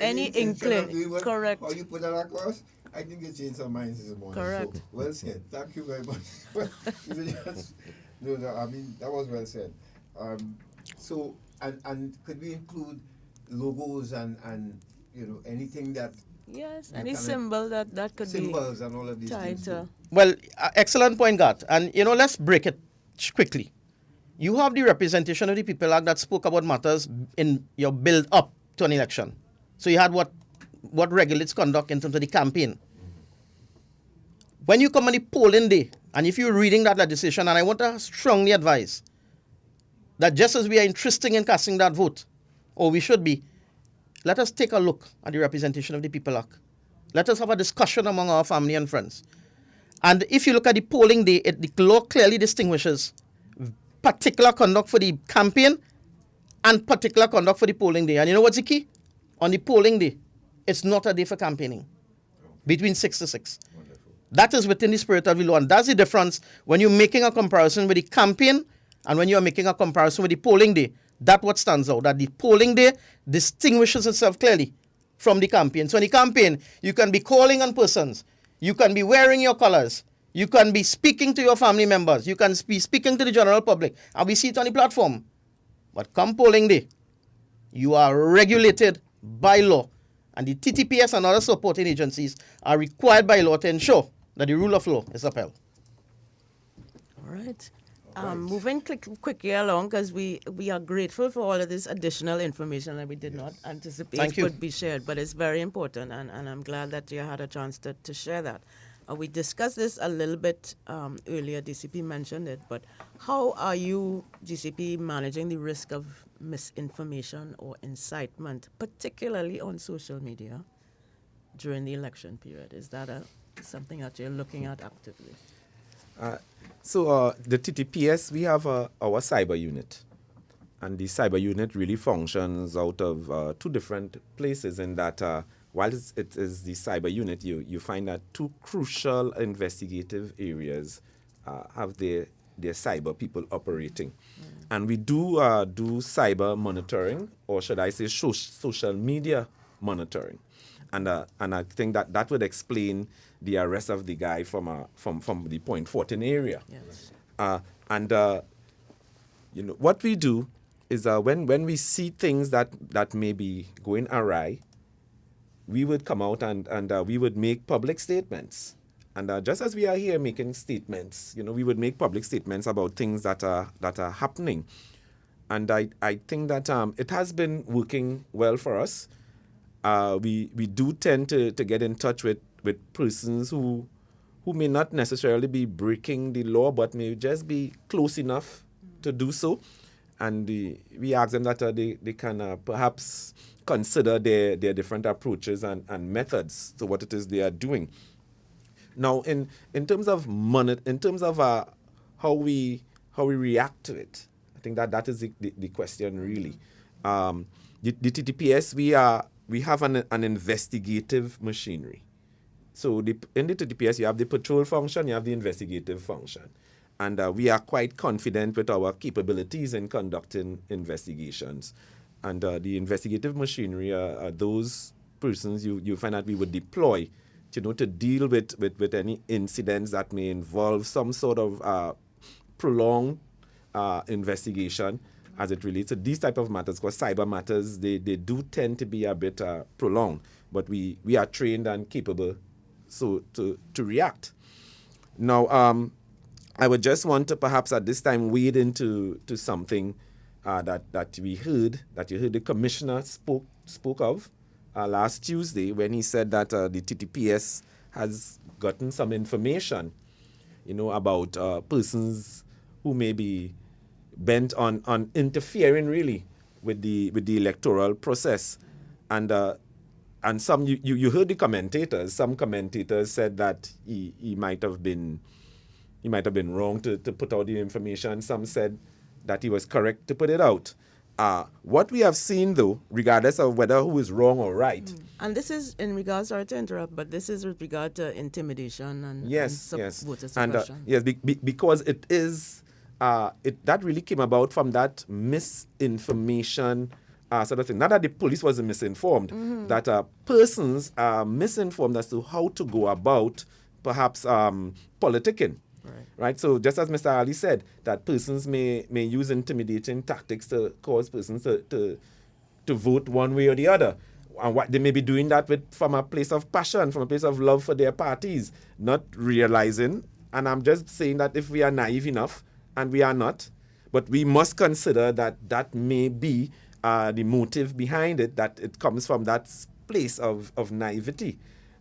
any inkling, correct. How you put that across, I think you changed some minds this morning. Correct. So, well said. Thank you very much. I mean, that was well said. So, and could we include logos and anything that... Yes, any symbol that could be... Symbols and all of these things. Well, excellent point, Garth. And, let's break it quickly. You have the Representation of the People Act that spoke about matters in your build up to an election. So you had what regulates conduct in terms of the campaign. When you come on the polling day, and if you're reading that legislation, and I want to strongly advise that just as we are interested in casting that vote, or we should be, let us take a look at the Representation of the People Act. Let us have a discussion among our family and friends. And if you look at the polling day, the law clearly distinguishes particular conduct for the campaign and particular conduct for the polling day. And you know what's the key? On the polling day, it's not a day for campaigning, between 6 to 6. Wonderful. That is within the spirit of the law. And that's the difference when you're making a comparison with the campaign and when you're making a comparison with the polling day. That's what stands out, that the polling day distinguishes itself clearly from the campaign. So in the campaign, you can be calling on persons, you can be wearing your colors, you can be speaking to your family members, you can be speaking to the general public, and we see it on the platform. But come polling day, you are regulated by law, And the TTPS and other supporting agencies are required by law to ensure that the rule of law is upheld. All right. Moving quickly along, because we are grateful for all of this additional information that we did not anticipate could be shared, but it's very important, and I'm glad that you had a chance to share that. We discussed this a little bit earlier, DCP mentioned it, but how are you, DCP, managing the risk of misinformation or incitement, particularly on social media during the election period? Is that something that you're looking at actively? So the TTPS, we have our cyber unit. And the cyber unit really functions out of two different places in that while it is the cyber unit, you find that two crucial investigative areas have their cyber people operating. And we do cyber monitoring, or should I say social media monitoring. And I think that would explain the arrest of the guy from the Point 14 area. Yes. What we do is when we see things that may be going awry, we would come out and we would make public statements. And just as we are here making statements, we would make public statements about things that are happening. And I think that it has been working well for us. We do tend to get in touch with persons who may not necessarily be breaking the law, but may just be close enough to do so. And we ask them that they can perhaps consider their different approaches and methods to what it is they are doing. Now, in terms of how we react to it, I think that is the question really. The TTPS, we have an investigative machinery. So in the TTPS, you have the patrol function, you have the investigative function. And we are quite confident with our capabilities in conducting investigations. And the investigative machinery are those persons you find that we would deploy to deal with any incidents that may involve some sort of prolonged investigation as it relates to these type of matters, because cyber matters, they do tend to be a bit prolonged, but we are trained and capable to react. Now, I would just want to perhaps at this time wade into something that you heard the commissioner spoke of last Tuesday when he said that the TTPS has gotten some information, about persons who may be bent on interfering really with the electoral process, and some you heard the commentators. Some commentators said that he might have been wrong to put out the information. Some said that he was correct to put it out. What we have seen, though, regardless of whether who is wrong or right. And this is in regards, sorry to interrupt, but this is with regard to intimidation and voter suppression. Yes, because it is, that really came about from that misinformation sort of thing. Not that the police was misinformed, that persons are misinformed as to how to go about perhaps politicking. Right. So just as Mr. Ali said, that persons may use intimidating tactics to cause persons to vote one way or the other. And what they may be doing that from a place of passion, from a place of love for their parties, not realizing. And I'm just saying that if we are naive enough, and we are not, but we must consider that may be the motive behind it, that it comes from that place of naivety.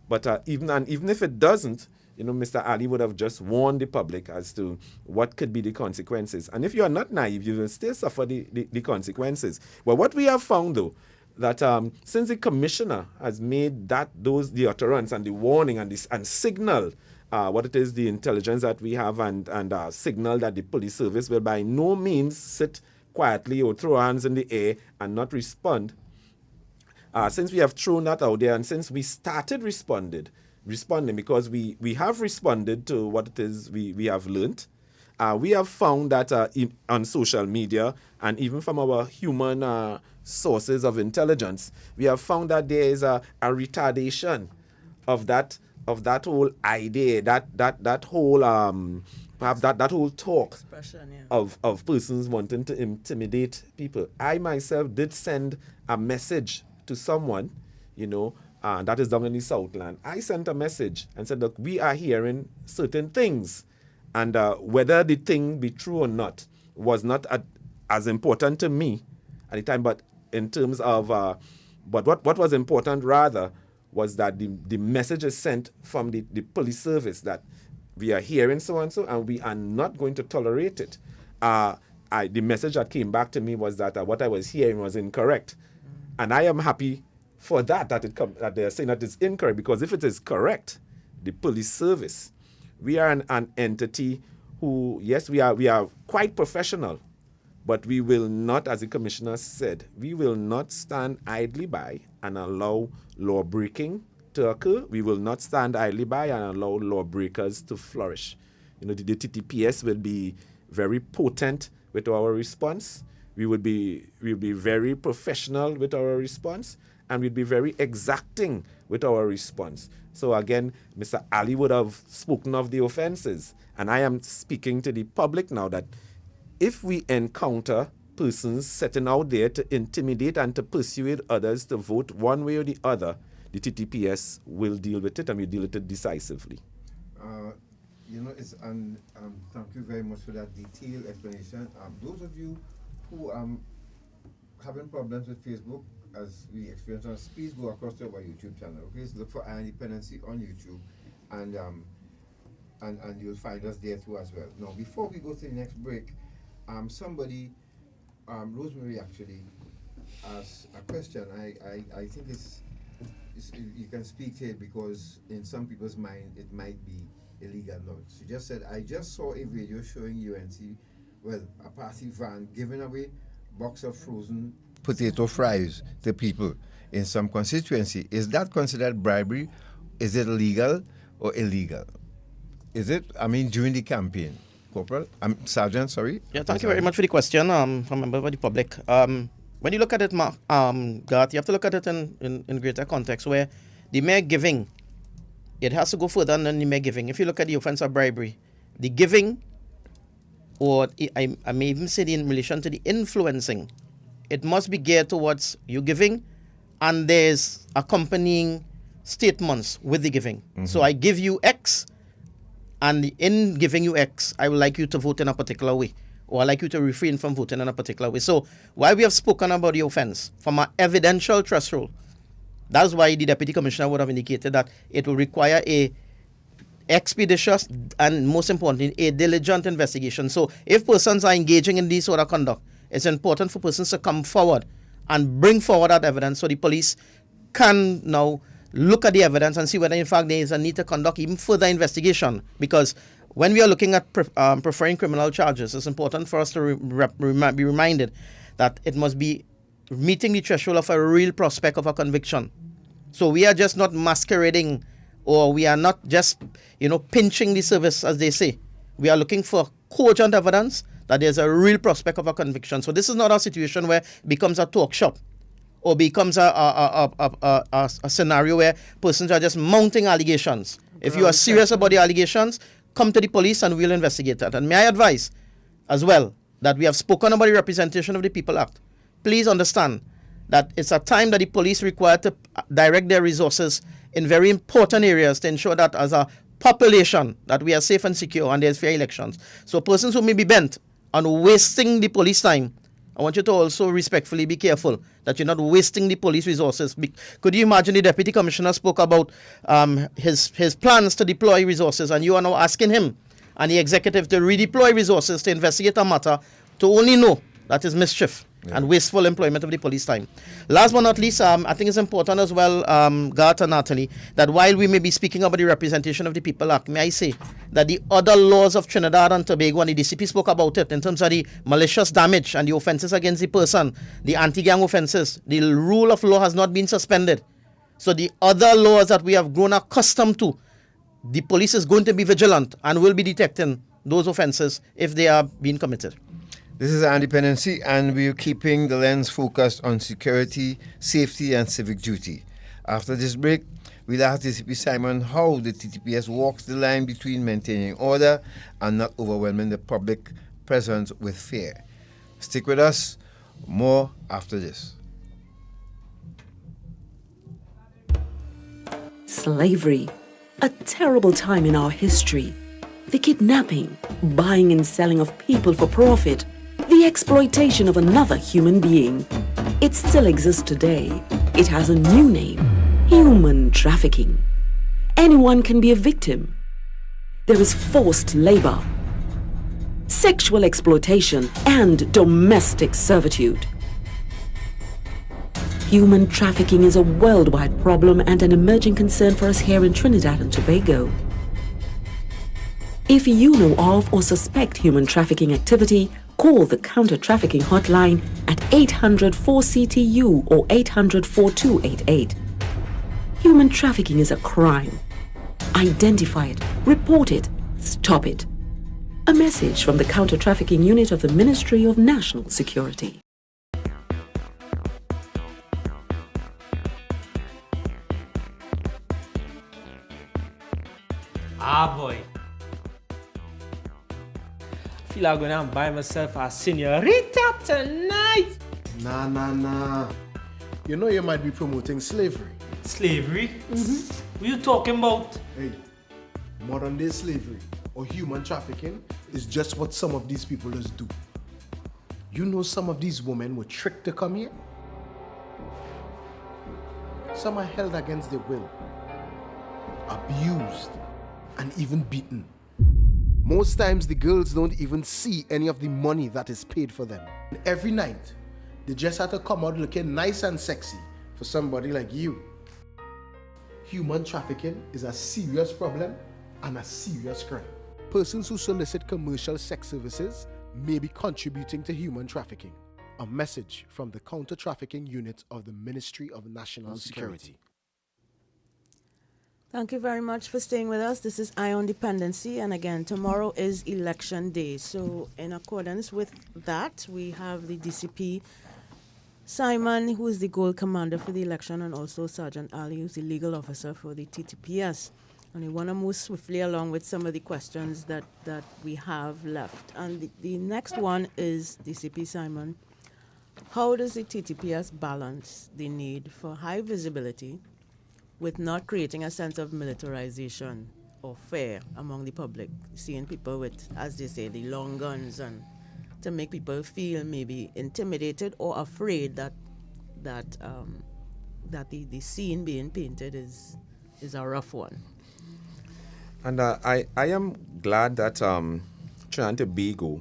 But even if it doesn't, Mr. Ali would have just warned the public as to what could be the consequences. And if you are not naive, you will still suffer the consequences. But what we have found, though, that since the commissioner has made the utterance and the warning and signal what it is, the intelligence that we have, and signal that the police service will by no means sit quietly or throw hands in the air and not respond. Since we have thrown that out there, and since we started responding, because we have responded to what it is we have learned. We have found that on social media and even from our human sources of intelligence, we have found that there is a retardation of that whole idea, that whole perhaps that whole talk of persons wanting to intimidate people. I myself did send a message to someone, that is down in the Southland, I sent a message and said, look, we are hearing certain things. And whether the thing be true or not was not as important to me at the time, but in terms of, but what was important rather was that the message is sent from the police service that we are hearing so and so, and we are not going to tolerate it. The message that came back to me was that what I was hearing was incorrect. And I am happy for that they are saying that it's incorrect, because if it is correct, the police service, we are an entity who, yes, we are quite professional, but we will not, as the commissioner said, we will not stand idly by and allow law breaking to occur. We will not stand idly by and allow lawbreakers to flourish. The TTPS will be very potent with our response. We'll be very professional with our response, and we'll be very exacting with our response. So again, Mr. Ali would have spoken of the offenses, and I am speaking to the public now that if we encounter persons setting out there to intimidate and to persuade others to vote one way or the other, the TTPS will deal with it, and we deal with it decisively. Thank you very much for that detailed explanation. Those of you who are having problems with Facebook, as we experienced us, please go across to our YouTube channel. Okay, so look for Dependency on YouTube, and you'll find us there too as well. Now, before we go to the next break, somebody, Rosemary actually asked a question. I think you can speak to it because in some people's mind it might be illegal now. She just said, I just saw a video showing UNC with a party van giving away box of frozen potato fries to people in some constituency. Is that considered bribery? Is it legal or illegal? Is it, during the campaign? Corporal? Sergeant, sorry? Yeah, thank you very much for the question from a member of the public. When you look at it, Garth, you have to look at it in greater context where the mere giving, it has to go further than the mere giving. If you look at the offense of bribery, the giving, or I may even say in relation to the influencing, it must be geared towards you giving, and there's accompanying statements with the giving. Mm-hmm. So I give you X, and in giving you X, I would like you to vote in a particular way, or I'd like you to refrain from voting in a particular way. So while we have spoken about the offense from an evidential threshold, that's why the Deputy Commissioner would have indicated that it will require a expeditious and, most importantly, a diligent investigation. So if persons are engaging in this sort of conduct, it's important for persons to come forward and bring forward that evidence so the police can now look at the evidence and see whether in fact there is a need to conduct even further investigation. Because when we are looking at preferring criminal charges, it's important for us to be reminded that it must be meeting the threshold of a real prospect of a conviction. So we are just not masquerading, or we are not just, pinching the service, as they say. We are looking for cogent evidence that there's a real prospect of a conviction. So this is not a situation where it becomes a talk shop, or becomes a scenario where persons are just mounting allegations. If you are serious about the allegations, come to the police and we'll investigate that. And may I advise as well that we have spoken about the Representation of the People Act. Please understand that it's a time that the police require to direct their resources in very important areas to ensure that as a population that we are safe and secure and there's fair elections. So persons who may be bent on wasting the police time, I want you to also respectfully be careful that you're not wasting the police resources. Could you imagine the Deputy Commissioner spoke about his plans to deploy resources, and you are now asking him and the executive to redeploy resources to investigate a matter to only know that is mischief and wasteful employment of the police time. Last but not least, I think it's important as well, Garth and Natalie, that while we may be speaking about the Representation of the People Act, may I say that the other laws of Trinidad and Tobago, and the DCP spoke about it in terms of the malicious damage and the offences against the person, the anti-gang offences, the rule of law has not been suspended. So the other laws that we have grown accustomed to, the police is going to be vigilant and will be detecting those offences if they are being committed. This is Dependency, and we're keeping the lens focused on security, safety, and civic duty. After this break, we'll ask DCP Simon how the TTPS walks the line between maintaining order and not overwhelming the public presence with fear. Stick with us. More after this. slavery, a terrible time in our history. The kidnapping, buying and selling of people for profit, the exploitation of another human being. It still exists today. It has a new name: human trafficking. Anyone can be a victim. There is forced labor, sexual exploitation, and domestic servitude. Human trafficking is a worldwide problem and an emerging concern for us here in Trinidad and Tobago. If you know of or suspect human trafficking activity, call the counter-trafficking hotline at 800-4CTU or 800-4288. Human trafficking is a crime. Identify it, report it, stop it. A message from the counter-trafficking unit of the Ministry of National Security. Boy. I feel like I'm gonna buy myself a senorita tonight. Nah. You know you might be promoting slavery. Slavery? What you talking about? Hey, modern day slavery or human trafficking is just what some of these people just do. You know some of these women were tricked to come here? Some are held against their will, abused, and even beaten. Most times the girls don't even see any of the money that is paid for them. And every night, they just have to come out looking nice and sexy for somebody like you. Human trafficking is a serious problem and a serious crime. Persons who solicit commercial sex services may be contributing to human trafficking. A message from the counter-trafficking unit of the Ministry of National Security. Thank you very much for staying with us. This is Eye on Dependency, and again, tomorrow is election day. So in accordance with that, we have the DCP Simon, who is the goal commander for the election, and also Sergeant Ali, who's the legal officer for the TTPS. And we want to move swiftly along with some of the questions that we have left. And the next one is DCP Simon. How does the TTPS balance the need for high visibility with not creating a sense of militarization or fear among the public, seeing people with, as they say, the long guns, and to make people feel maybe intimidated or afraid that the scene being painted is a rough one? And I am glad that Trinidad and Tobago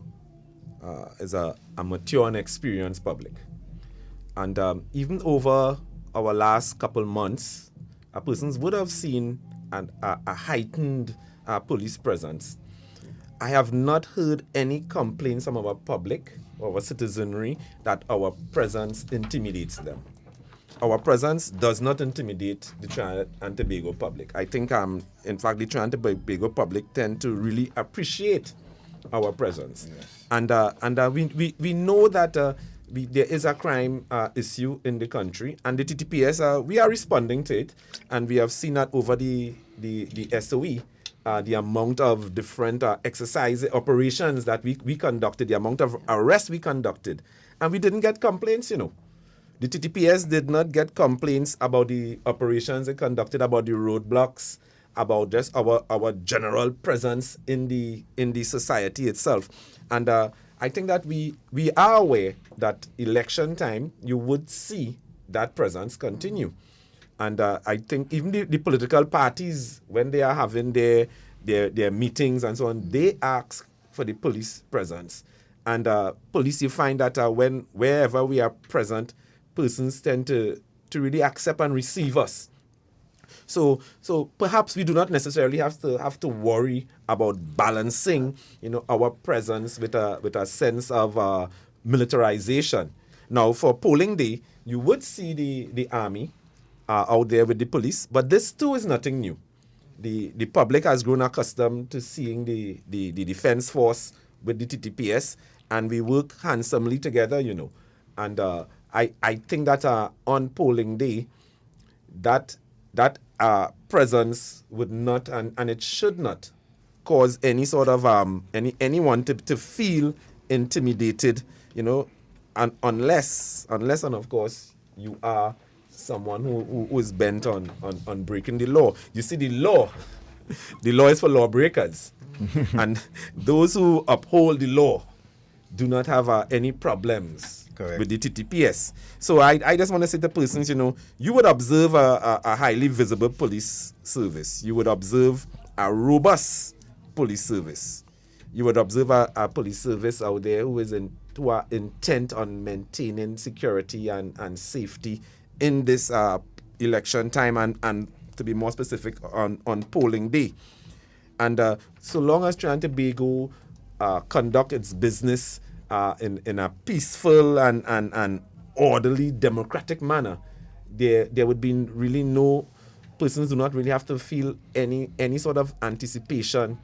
is a mature and experienced public. And even over our last couple months, persons would have seen a heightened police presence. I have not heard any complaints from our public or our citizenry that our presence intimidates them. Our presence does not intimidate the Trinidad and Tobago public. I think, in fact, the Trinidad and Tobago public tend to really appreciate our presence. Yes. And we know that there is a crime issue in the country, and the TTPS, we are responding to it, and we have seen that over the SOE, the amount of different exercise operations that we conducted, the amount of arrests we conducted, and we didn't get complaints, The TTPS did not get complaints about the operations they conducted, about the roadblocks, about just our general presence in the society itself. And I think that we are aware that election time, you would see that presence continue. And I think even the political parties, when they are having their meetings and so on, they ask for the police presence. And police, you find that wherever we are present, persons tend to really accept and receive us. So perhaps we do not necessarily have to worry about balancing, our presence with a sense of militarization. Now, for polling day, you would see the army out there with the police, but this too is nothing new. The public has grown accustomed to seeing the defense force with the TTPS, and we work handsomely together, And I think that on polling day, that presence would not and it should not cause any sort of anyone to feel intimidated, and unless and of course you are someone who is bent on breaking the law. You see, the law is for lawbreakers. And those who uphold the law do not have any problems with the TTPS. So I just want to say to persons, you would observe a highly visible police service. You would observe a robust police service. You would observe a police service out there who are intent on maintaining security and safety in this election time and to be more specific on polling day. And so long as Trinidad and Tobago conduct its business in a peaceful and orderly democratic manner, there would be really no persons do not really have to feel any sort of anticipation,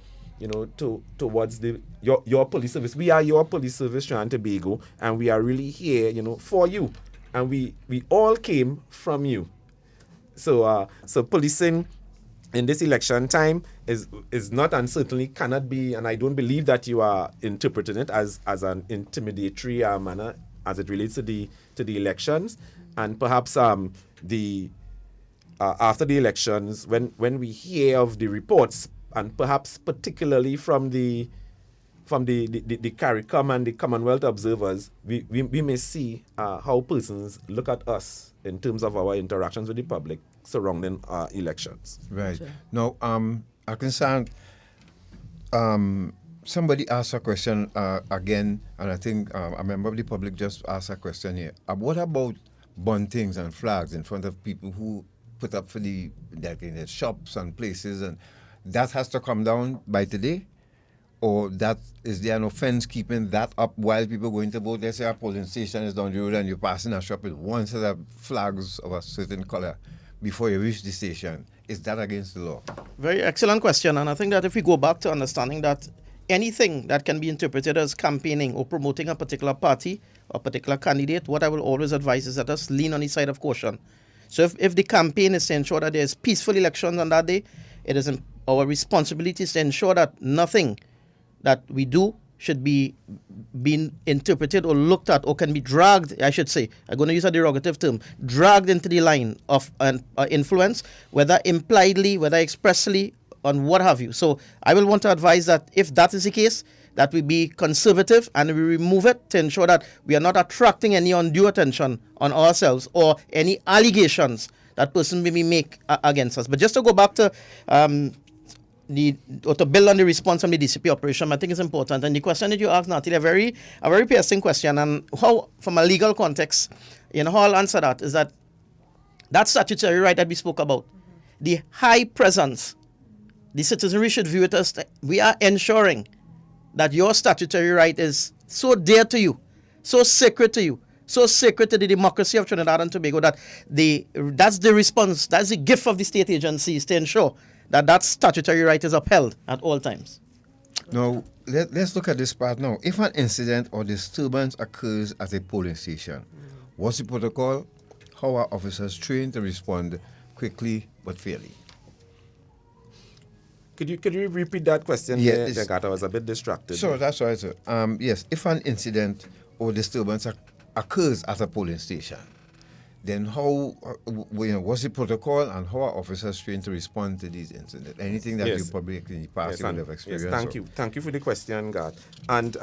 towards your police service. We are your police service, Trinidad and Tobago, and we are really here, for you, and we all came from you. So policing in this election time is not, and certainly cannot be, and I don't believe that you are interpreting it as an intimidatory manner as it relates to the elections. And perhaps after the elections, when we hear of the reports, and perhaps particularly from the CARICOM and the Commonwealth observers, we may see how persons look at us in terms of our interactions with the public surrounding elections. Right. Sure. Now, I concern, somebody asked a question again, and I think a member of the public just asked a question here. What about buntings and flags in front of people who put up for the shops and places, and that has to come down by today? Or that is there an offense keeping that up while people going to vote? Let's say a polling station is down the road and you're passing a shop with one set of flags of a certain color before you reach the station. Is that against the law? Very excellent question. And I think that if we go back to understanding that anything that can be interpreted as campaigning or promoting a particular party or particular candidate, what I will always advise is that us lean on the side of caution. So if the campaign is to ensure that there's peaceful elections on that day, it is our responsibility to ensure that nothing that we do should be being interpreted or looked at or can be dragged, I should say, I'm going to use a derogative term, dragged into the line of influence, whether impliedly, whether expressly, on what have you. So I will want to advise that if that is the case, that we be conservative and we remove it to ensure that we are not attracting any undue attention on ourselves or any allegations that person may make against us. But just to go back to to build on the response from the DCP operation, I think it's important. And the question that you asked, Natalie, a very piercing question, and how, from a legal context, how I'll answer that is that statutory right that we spoke about, the high presence, the citizenry should view it as we are ensuring that your statutory right is so dear to you, so sacred to you, so sacred to the democracy of Trinidad and Tobago that that's the response, that's the gift of the state agencies to ensure that statutory right is upheld at all times. Now, let's look at this part now. If an incident or disturbance occurs at a polling station, what's the protocol? How are officers trained to respond quickly but fairly? Could you repeat that question? Yes. I was a bit distracted. Sure, that's right, sir. Yes, if an incident or disturbance occurs at a polling station, then what's the protocol and how are officers trained to respond to these incidents? Anything that you probably in the past would have experienced? Yes, thank you for the question, Garth. And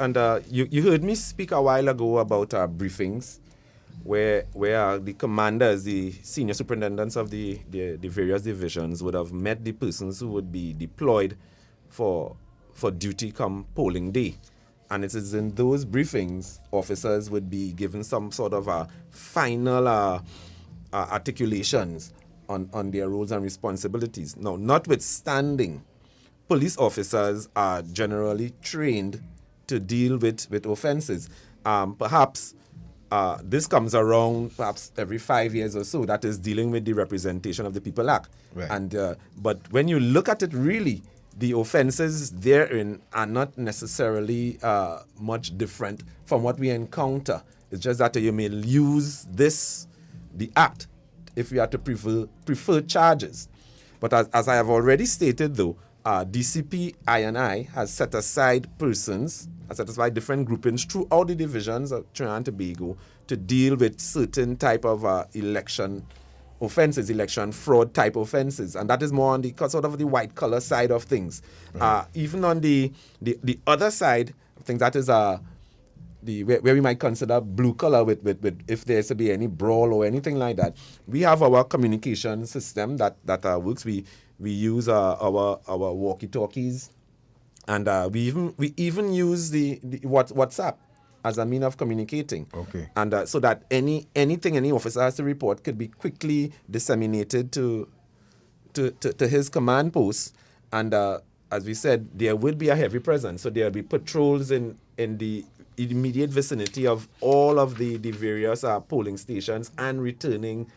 you heard me speak a while ago about our briefings, where the commanders, the senior superintendents of the various divisions would have met the persons who would be deployed for duty come polling day. And it is in those briefings, officers would be given some sort of a final articulations on their roles and responsibilities. Now, notwithstanding, police officers are generally trained to deal with offenses. Perhaps this comes around perhaps every 5 years or so. That is dealing with the Representation of the People Act. Right. And but when you look at it the offenses therein are not necessarily much different from what we encounter. It's just that you may use the act, if we are to prefer charges. But as I have already stated, though, DCP I&I has set aside different groupings throughout the divisions of Trinidad and Tobago to deal with certain type of election offenses, election fraud type offenses, and that is more on the sort of the white collar side of things. Even on the other side of things, that is where we might consider blue collar with if there's to be any brawl or anything like that. We have our communication system that works. We use our walkie-talkies, and we even use the WhatsApp as a mean of communicating. Okay. And so that any officer has to report could be quickly disseminated to his command post. And as we said, there will be a heavy presence. So there will be patrols in the immediate vicinity of all of the various polling stations and returning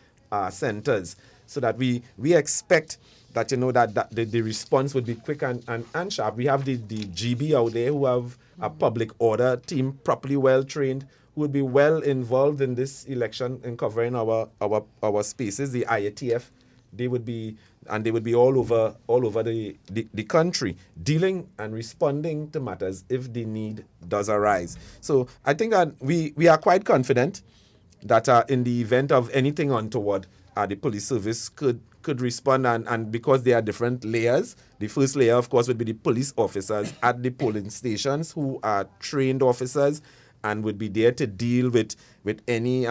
centers, so that we expect that that the response would be quick and sharp. We have the GB out there who have a public order team properly well trained, who would be well involved in this election in covering our spaces. The IATF, they would be all over the country, dealing and responding to matters if the need does arise. So I think that we are quite confident that in the event of anything untoward, the police service could respond, and because there are different layers. The first layer, of course, would be the police officers at the polling stations, who are trained officers and would be there to deal with any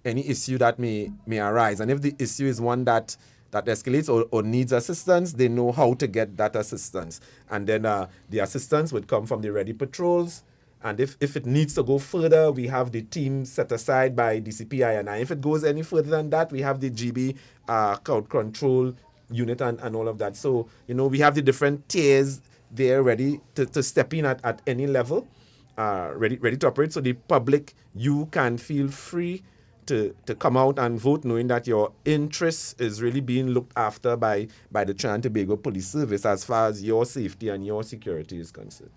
issue that may arise. And if the issue is one that escalates or needs assistance, they know how to get that assistance. And then the assistance would come from the ready patrols. And if it needs to go further, we have the team set aside by DCP and if it goes any further than that, we have the GB crowd control unit and all of that. So, we have the different tiers there ready to step in at any level, ready to operate. So the public, you can feel free to come out and vote, knowing that your interest is really being looked after by the Trinidad and Tobago Police Service as far as your safety and your security is concerned.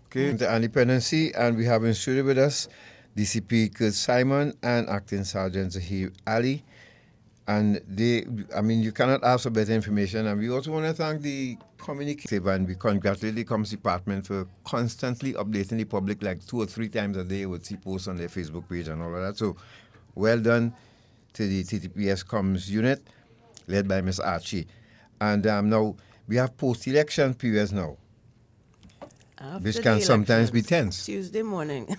Okay, the Dependency, and we have in studio with us DCP Curt Simon and Acting Sergeant Zaheer Ali. And you cannot ask for better information. And we also want to thank the communicative, and we congratulate the comms department for constantly updating the public, like 2 or 3 times a day with see posts on their Facebook page and all of that. So well done to the TTPS comms unit led by Ms. Archie. And now we have post-election periods now. Which can sometimes be tense. Tuesday morning.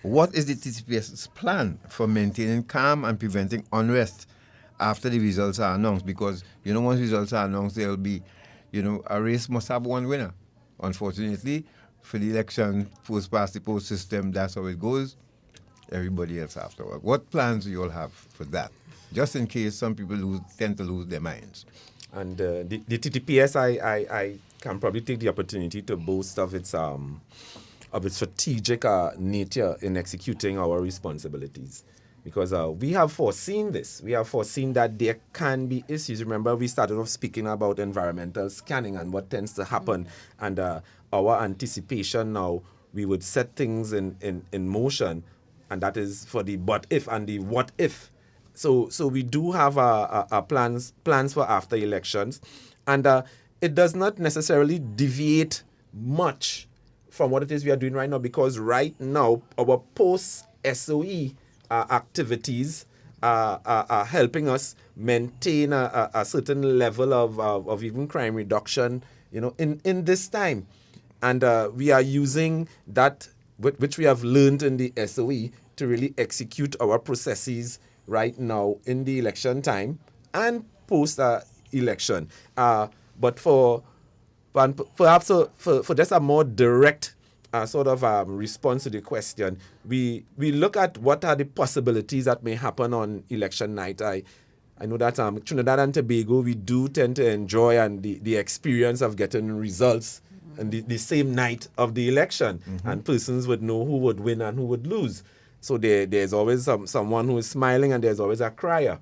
What is the TTPS's plan for maintaining calm and preventing unrest after the results are announced? Because, once results are announced, there will be, a race must have one winner. Unfortunately, for the election, post past the post system, that's how it goes. Everybody else afterward. What plans do you all have for that? Just in case some people tend to lose their minds. And the TTPS, I can probably take the opportunity to boast of its strategic nature in executing our responsibilities, because we have foreseen this. We have foreseen that there can be issues. Remember, we started off speaking about environmental scanning and what tends to happen, and our anticipation now, we would set things in motion, and that is for the but if and the what if. So we do have plans for after elections, and it does not necessarily deviate much from what it is we are doing right now, because right now our post-SOE activities are helping us maintain a certain level of even crime reduction, in this time. And we are using that, which we have learned in the SOE, to really execute our processes right now in the election time and post-election. But perhaps for just a more direct sort of response to the question, we look at what are the possibilities that may happen on election night. I know that Trinidad and Tobago, we do tend to enjoy and the experience of getting results and the same night of the election, and persons would know who would win and who would lose. So there's always someone who is smiling, and there's always a crier,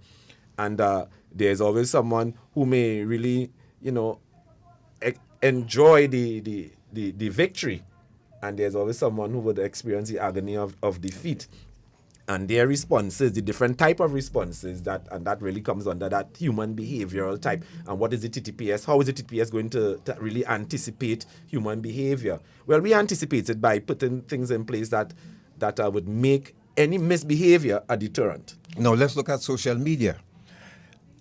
and there's always someone who may really, enjoy the victory, and there's always someone who would experience the agony of defeat. And their responses, the different type of responses, that really comes under that human behavioral type. And what is the TTPS? How is the TTPS going to really anticipate human behavior? Well, we anticipate it by putting things in place that would make any misbehavior a deterrent. Now let's look at social media.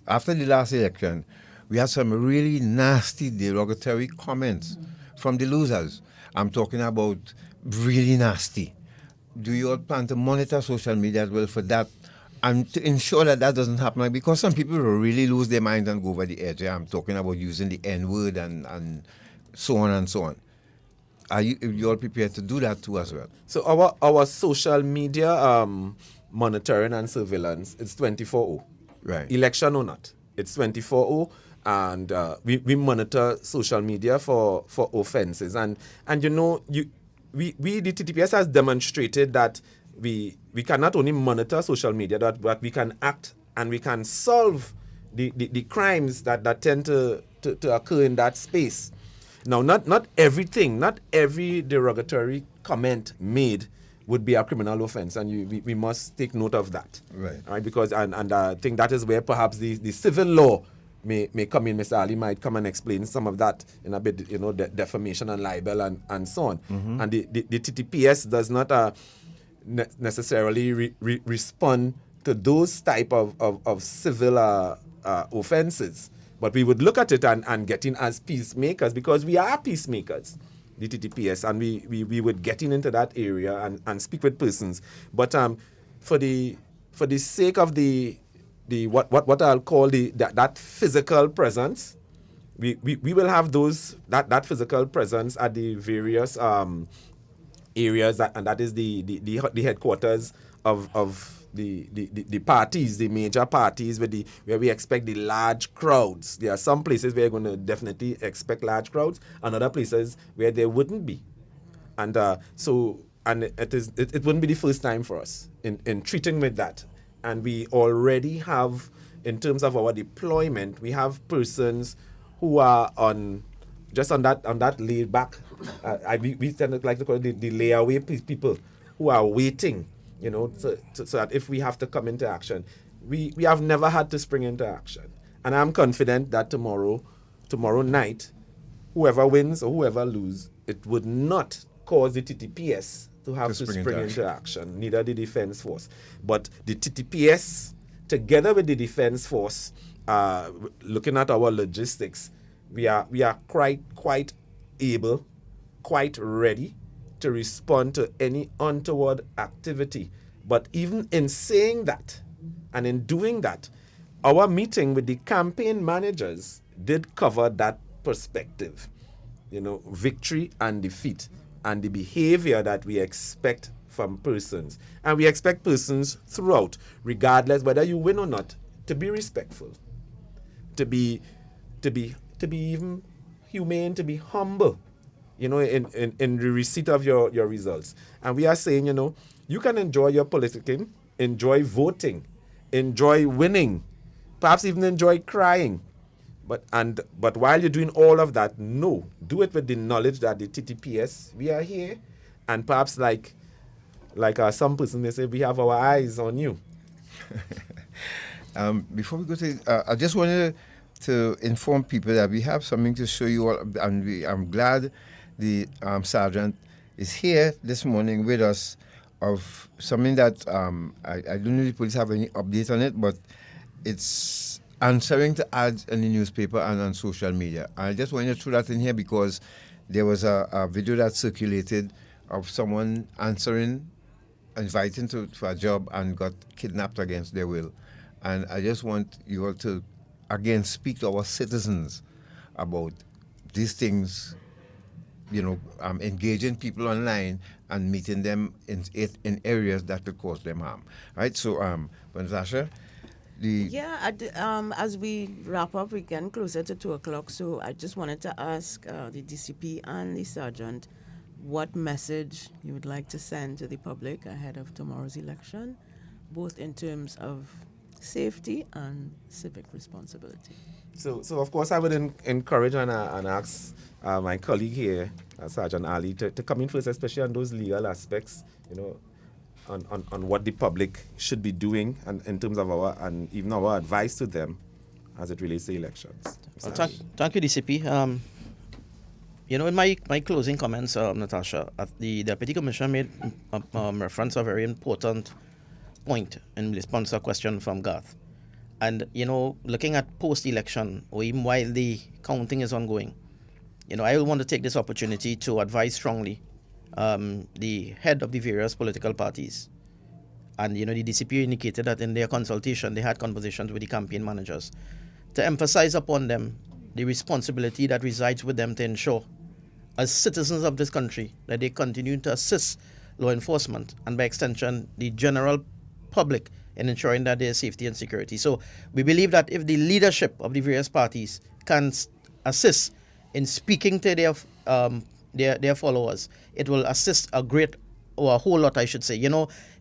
after the last election, we had some really nasty derogatory comments from the losers. I'm talking about really nasty. Do you all plan to monitor social media as well for that and to ensure that that doesn't happen? Because some people will really lose their minds and go over the edge. I'm talking about using the N-word and so on and so on. Are you all prepared to do that too as well? So our social media monitoring and surveillance, it's 24/0. Right. Election or not, it's 24/0. And we monitor social media for offenses. And you know, we the TTPS has demonstrated that we can not only monitor social media, but we can act and we can solve the crimes that tend to occur in that space. Now, not everything, not every derogatory comment made would be a criminal offense, and we must take note of that. Right. Because and I think that is where perhaps the civil law may come in. Mr. Ali might come and explain some of that in a bit, you know, defamation and libel and so on. Mm-hmm. And the TTPS does not necessarily respond to those type of civil offenses. But we would look at it and get in as peacemakers, because we are peacemakers, the TTPS, and we would get into that area and speak with persons. But for the sake of the what I'll call that physical presence, we will have that physical presence at the various areas, and that is the headquarters of the parties, the major parties where we expect the large crowds. There are some places where you're going to definitely expect large crowds, and other places where there wouldn't be. And it wouldn't be the first time for us in treating with that. And we already have, in terms of our deployment, we have persons who are on that laid back. We tend to like to call it the layaway people who are waiting, you know, so that if we have to come into action, we have never had to spring into action. And I'm confident that tomorrow night, whoever wins or whoever loses, it would not cause the TTPS to have to spring into action, neither the defense force. But the TTPS, together with the defense force, looking at our logistics, we are quite able, quite ready to respond to any untoward activity. But even in saying that and in doing that, our meeting with the campaign managers did cover that perspective, you know, victory and defeat, and the behavior that we expect from persons. And we expect persons throughout, regardless whether you win or not, to be respectful, to be even humane, to be humble, you know, in the receipt of your results. And we are saying, you know, you can enjoy your politicking, enjoy voting, enjoy winning, perhaps even enjoy crying. But while you're doing all of that, no, do it with the knowledge that the TTPS, we are here, and perhaps like some person, they say, we have our eyes on you. Before we go to, I just wanted to inform people that we have something to show you all, and I'm glad the sergeant is here this morning with us of something that I don't know if the police have any update on it, but it's answering to ads in the newspaper and on social media. I just wanted to throw that in here because there was a video that circulated of someone answering, inviting for a job and got kidnapped against their will. And I just want you all to, again, speak to our citizens about these things, you know, engaging people online and meeting them in areas that could cause them harm. Right? So, Natasha, as we wrap up, we're getting closer to 2 o'clock, so I just wanted to ask the DCP and the Sergeant what message you would like to send to the public ahead of tomorrow's election, both in terms of safety and civic responsibility. So of course, I would encourage and ask my colleague here, Sergeant Ali, to come in first, especially on those legal aspects, you know, on what the public should be doing, and in terms of even our advice to them as it relates to elections. Thank you, DCP. You know, in my closing comments, Natasha, the Deputy Commissioner made reference to a very important point in response to a question from Garth. And, looking at post-election or even while the counting is ongoing, I will want to take this opportunity to advise strongly the head of the various political parties. And, the DCP indicated that in their consultation, they had conversations with the campaign managers to emphasize upon them the responsibility that resides with them to ensure, as citizens of this country, that they continue to assist law enforcement and, by extension, the general public in ensuring that there's safety and security. So we believe that if the leadership of the various parties can assist in speaking to their followers, it will assist a whole lot, I should say.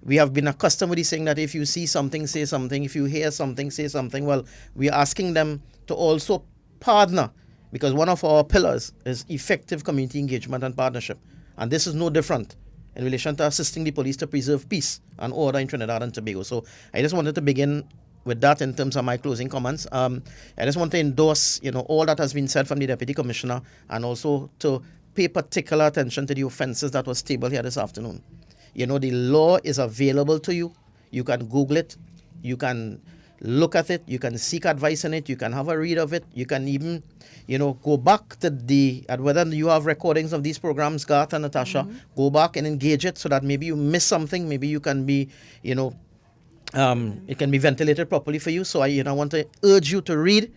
We have been accustomed to saying that if you see something, say something. If you hear something, say something. Well, we are asking them to also partner, because one of our pillars is effective community engagement and partnership. And this is no different in relation to assisting the police to preserve peace and order in Trinidad and Tobago. So I just wanted to begin with that in terms of my closing comments. I just want to endorse, all that has been said from the Deputy Commissioner, and also to pay particular attention to the offences that was tabled here this afternoon. The law is available to you. You can Google it. You can look at it. You can seek advice on it. You can have a read of it. You can even, go back to whether you have recordings of these programs, Garth and Natasha, go back and engage it so that maybe you miss something. Maybe you can be, it can be ventilated properly for you. So I want to urge you to read.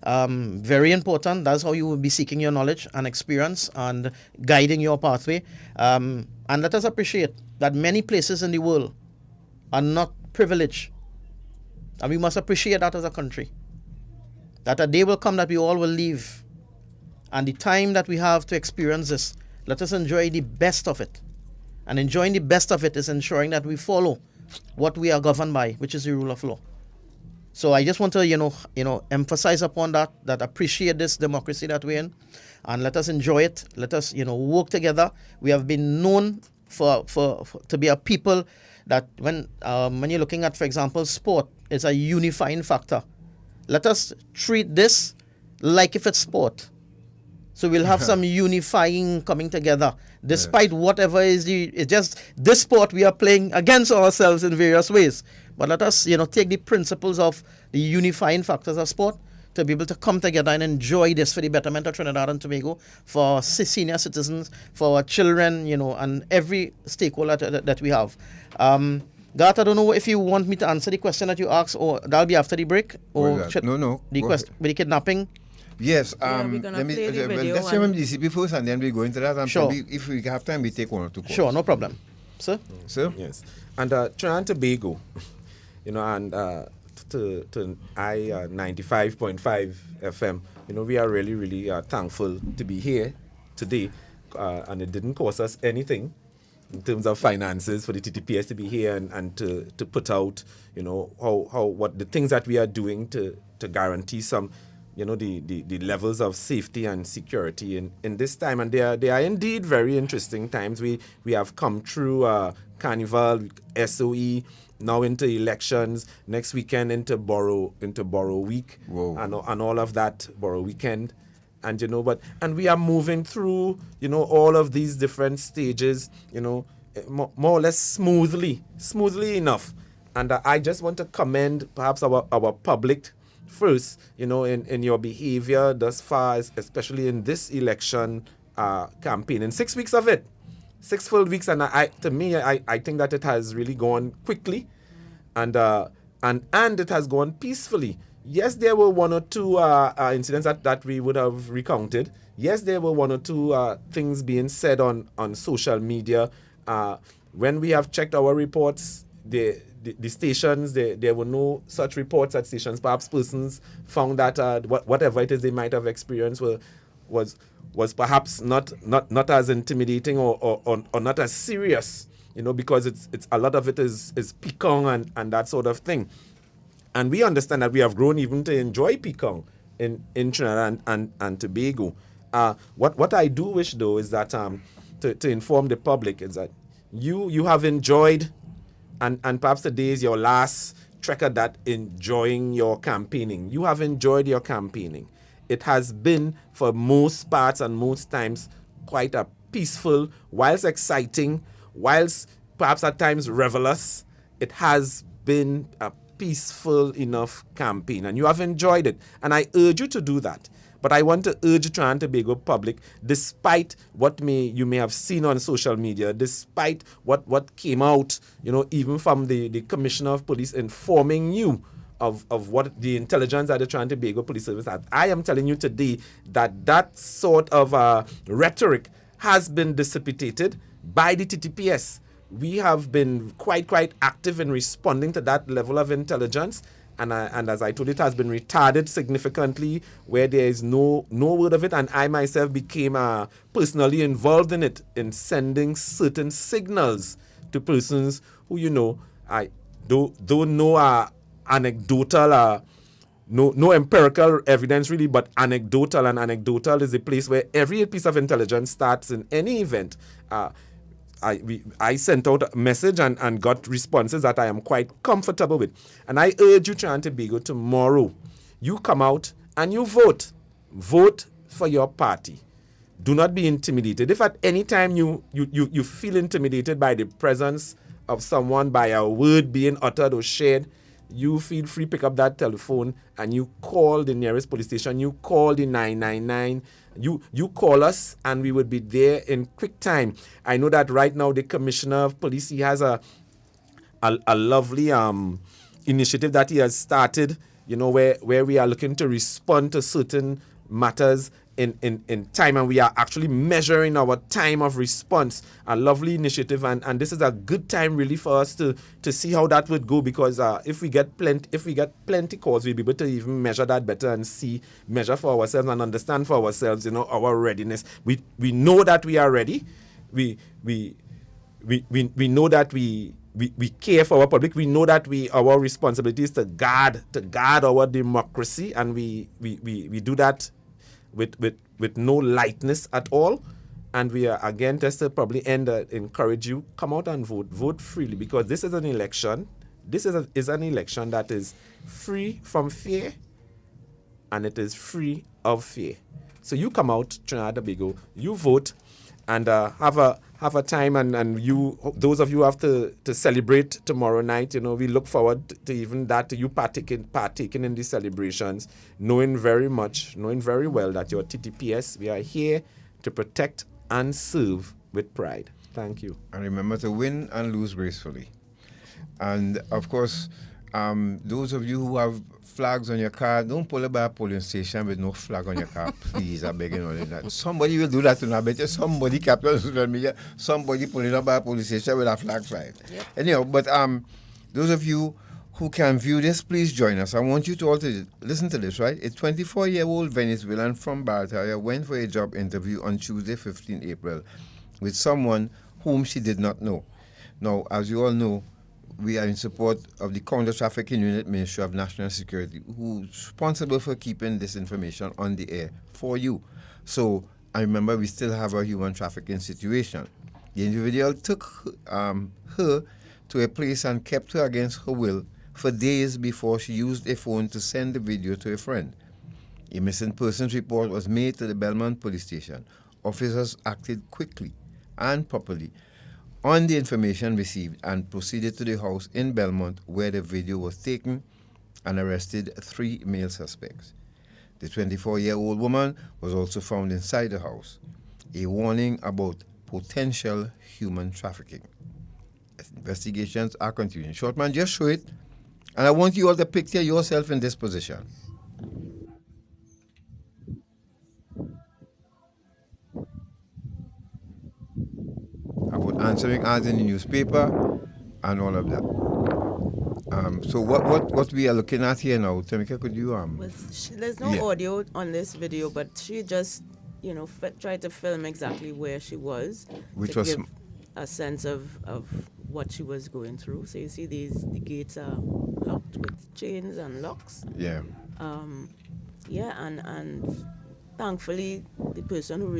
Very important. That's how you will be seeking your knowledge and experience and guiding your pathway. And let us appreciate that many places in the world are not privileged. And we must appreciate that as a country. That a day will come that we all will leave. And the time that we have to experience this, let us enjoy the best of it. And enjoying the best of it is ensuring that we follow what we are governed by, which is the rule of law. So I just want to, emphasize upon that appreciate this democracy that we're in, and let us enjoy it. Let us, work together. We have been known for to be a people that when you're looking at, for example, sport, is a unifying factor. Let us treat this like if it's sport. So we'll have some unifying coming together, despite whatever it's just this sport we are playing against ourselves in various ways. But let us, take the principles of the unifying factors of sport to be able to come together and enjoy this for the betterment of Trinidad and Tobago, for our senior citizens, for our children, and every stakeholder that we have. Garth, I don't know if you want me to answer the question that you asked, or that'll be after the break, or no. The question with the kidnapping. Yes, we're gonna play the video let's hear DCP first, and then we go into that. And sure. Probably, if we have time, we take one or two calls. Sure, no problem. Sir? Yes. And Trinidad and Tobago, and to 95.5 FM, we are really, really thankful to be here today, and it didn't cost us anything in terms of finances for the TTPS to be here and to put out, what the things that we are doing to guarantee some, the levels of safety and security in this time. And they are indeed very interesting times. We have come through Carnival, SOE, now into elections, next weekend into Borough Week, and all of that, Borough Weekend. And and we are moving through, all of these different stages, more or less smoothly enough. And I just want to commend perhaps our public first, in your behavior thus far, especially in this election campaign. In 6 weeks of it, 6 full weeks, and I think that it has really gone quickly, and it has gone peacefully. Yes, there were one or two incidents that we would have recounted. Yes, there were one or two things being said on social media. When we have checked our reports, the stations, there were no such reports at stations. Perhaps persons found that whatever it is they might have experienced was perhaps not as intimidating or not as serious, because it's a lot of it is pecan and that sort of thing. And we understand that we have grown even to enjoy pecan in Trinidad and Tobago. What I do wish, though, is that to inform the public is that you have enjoyed, and perhaps today is your last trek at that, enjoying your campaigning. You have enjoyed your campaigning. It has been, for most parts and most times, quite a peaceful, whilst exciting, whilst perhaps at times revelous, it has been a peaceful enough campaign, and you have enjoyed it. And I urge you to do that. But I want to urge Trinidad and Tobago public, despite what you may have seen on social media, despite what came out, even from the Commissioner of Police informing you of what the intelligence at the Trinidad and Tobago Police Service had. I am telling you today that sort of rhetoric has been dissipated by the TTPS. We have been quite active in responding to that level of intelligence. And as I told you, it has been retarded significantly where there is no word of it. And I myself became personally involved in it, in sending certain signals to persons who, I don't know anecdotal, no empirical evidence really, but anecdotal. And anecdotal is a place where every piece of intelligence starts in any event. I sent out a message and got responses that I am quite comfortable with. And I urge you, Trinidad and Tobago, tomorrow, you come out and you vote. Vote for your party. Do not be intimidated. If at any time you feel intimidated by the presence of someone, by a word being uttered or shared, you feel free, pick up that telephone and you call the nearest police station. You call the 999. You call us and we would be there in quick time. I know that right now the Commissioner of Police, he has a lovely initiative that he has started, where we are looking to respond to certain matters in time, and we are actually measuring our time of response. A lovely initiative, and this is a good time really for us to see how that would go, because if we get plenty calls, we'll be able to even measure that better and measure for ourselves and understand for ourselves, our readiness. We know that we are ready. We know that we care for our public. We know that our responsibility is to guard our democracy, and we do that with no lightness at all. And we are, again, just to probably encourage you, come out and vote freely, because this is an election. This is an election that is free from fear, and it is free of fear. So you come out, Trinidad and Tobago, you vote, and have a time, and you, those of you who have to celebrate tomorrow night, we look forward to even that, to you partaking in these celebrations, knowing very well that your TTPS, we are here to protect and serve with pride. Thank you. And remember to win and lose gracefully. And of course, those of you who have flags on your car, don't pull up by a polling station with no flag on your car. Please, I'm begging on that. Somebody will do that tonight. I bet you somebody captured on social media, somebody pulling up by a police station with a flag flying. Yep. Anyhow, but those of you who can view this, please join us. I want you to all to listen to this, right? A 24-year-old Venezuelan from Barataria went for a job interview on Tuesday, 15 April, with someone whom she did not know. Now, as you all know, we are in support of the Counter-Trafficking Unit, Ministry of National Security, who's responsible for keeping this information on the air for you. So I remember we still have a human trafficking situation. The individual took her to a place and kept her against her will for days before she used a phone to send the video to a friend. A missing persons report was made to the Belmont police station. Officers acted quickly and properly on the information received and proceeded to the house in Belmont where the video was taken and arrested 3 male suspects. The 24-year-old woman was also found inside the house. A warning about potential human trafficking. Investigations are continuing. Shortman, just show it, and I want you all to picture yourself in this position. About answering ads in the newspaper and all of that. So what we are looking at here now, Tamika, could you there's no audio on this video, but she just tried to film exactly where she was, which to was give a sense of what she was going through. So you see the gates are locked with chains and locks. Yeah. And thankfully, the person who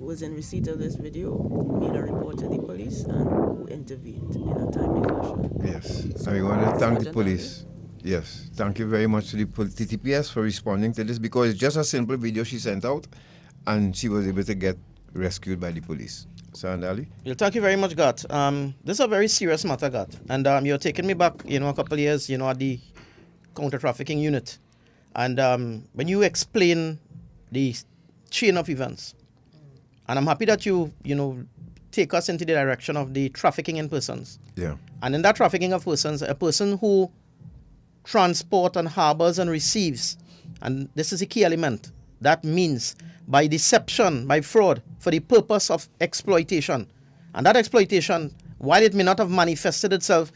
was in receipt of this video made a report to the police and who intervened in a timely fashion. Yes. So we want to thank the police. Yes. Thank you very much to the TTPS for responding to this, because it's just a simple video she sent out and she was able to get rescued by the police. Zaheer Ali? Well, thank you very much, Garth. This is a very serious matter, Garth. And you're taking me back, a couple of years, at the counter-trafficking unit. And when you explain the chain of events, and I'm happy that you take us into the direction of the trafficking in persons. Yeah. And in that trafficking of persons, a person who transport and harbors and receives, and this is a key element, that means by deception, by fraud, for the purpose of exploitation. And that exploitation, while it may not have manifested itself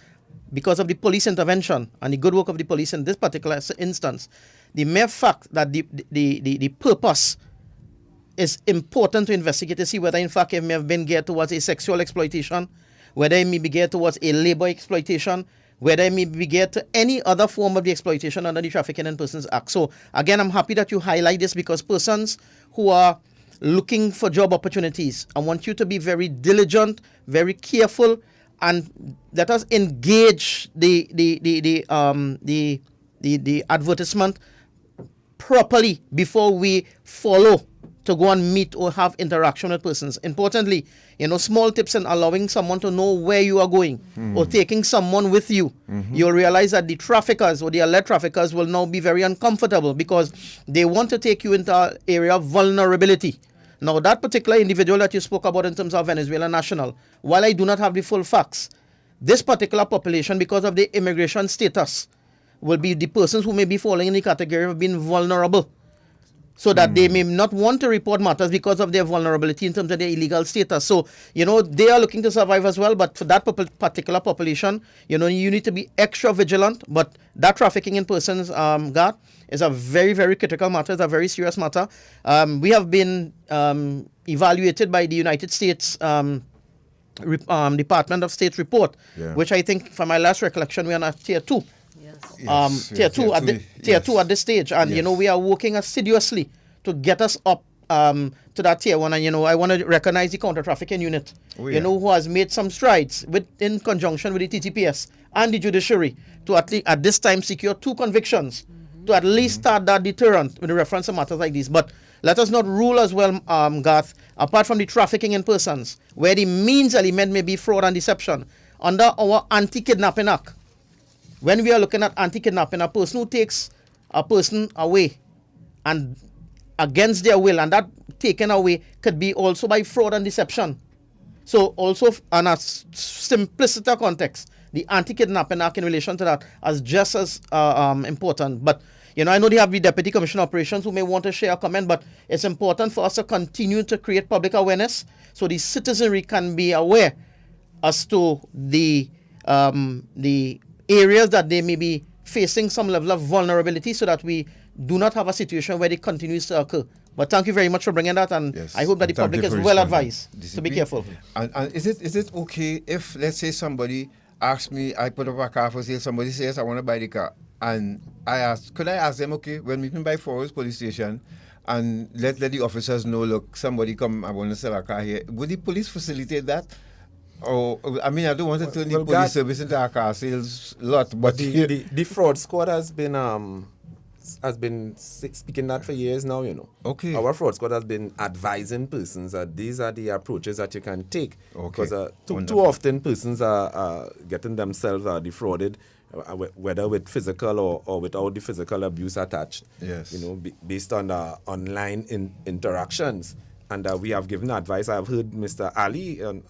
because of the police intervention and the good work of the police in this particular instance, the mere fact that the purpose is important to investigate to see whether in fact it may have been geared towards a sexual exploitation, whether it may be geared towards a labor exploitation, whether it may be geared to any other form of the exploitation under the Trafficking in Persons Act. So again, I'm happy that you highlight this, because persons who are looking for job opportunities, I want you to be very diligent, very careful, and let us engage the advertisement properly before we follow to go and meet or have interaction with persons. Importantly, small tips in allowing someone to know where you are going or taking someone with you. You'll realize that the traffickers or the alleged traffickers will now be very uncomfortable because they want to take you into an area of vulnerability. Now, that particular individual that you spoke about in terms of Venezuela national, while I do not have the full facts, this particular population, because of the immigration status, will be the persons who may be falling in the category of being vulnerable, so that they may not want to report matters because of their vulnerability in terms of their illegal status. So, they are looking to survive as well, but for that particular population, you need to be extra vigilant. But that trafficking in persons, Garth, is a very, very critical matter. It's a very serious matter. We have been evaluated by the United States Department of State report, which I think, from my last recollection, we are at tier 2. Tier 2 at this stage, and we are working assiduously to get us up to that tier 1. And I want to recognize the counter-trafficking unit, who has made some strides in conjunction with the TTPS and the judiciary to at this time secure 2 convictions to at least start that deterrent with reference to matters like these. But let us not rule as well, Garth, apart from the trafficking in persons, where the means element may be fraud and deception, under our Anti-Kidnapping Act. When we are looking at anti-kidnapping, a person who takes a person away and against their will, and that taken away could be also by fraud and deception. So also on a simpliciter context, the Anti-Kidnapping Act in relation to that is just as important. But, I know they have the Deputy Commissioner Operations who may want to share a comment, but it's important for us to continue to create public awareness so the citizenry can be aware as to the areas that they may be facing some level of vulnerability, so that we do not have a situation where it continues to occur. But thank you very much for bringing that, and I hope that the public is well advised to be careful. And is it okay if, let's say, somebody asks me, I put up a car for sale, somebody says I want to buy the car, and could I ask them, okay, when we meet by Forest Police Station, and let the officers know, look, somebody come, I want to sell a car here. Would the police facilitate that? Oh, I don't want to turn the police service into a car sales lot, but the fraud squad has been speaking that for years now. Okay. Our fraud squad has been advising persons that these are the approaches that you can take. Okay. Because too often persons are getting themselves defrauded, whether with physical or without the physical abuse attached. Yes. Based on online interactions. And we have given advice. I have heard Mr. Ali on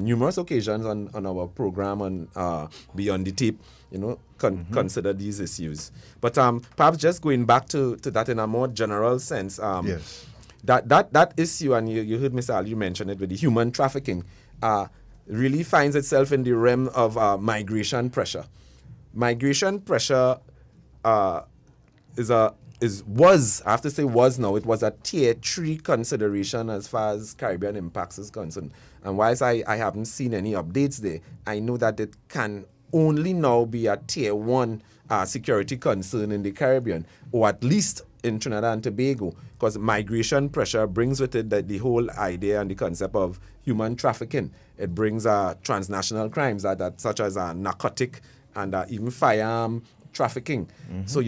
numerous occasions on our program on Beyond the Tape, consider these issues. But perhaps just going back to that in a more general sense, that issue, and you heard Mr. Ali mention it, with the human trafficking, really finds itself in the realm of migration pressure. Migration pressure was, I have to say was now, it was a tier 3 consideration as far as Caribbean impacts is concerned. And whilst I haven't seen any updates there, I know that it can only now be a tier 1 security concern in the Caribbean, or at least in Trinidad and Tobago, because migration pressure brings with it the whole idea and the concept of human trafficking. It brings transnational crimes such as narcotic and even firearm trafficking. So,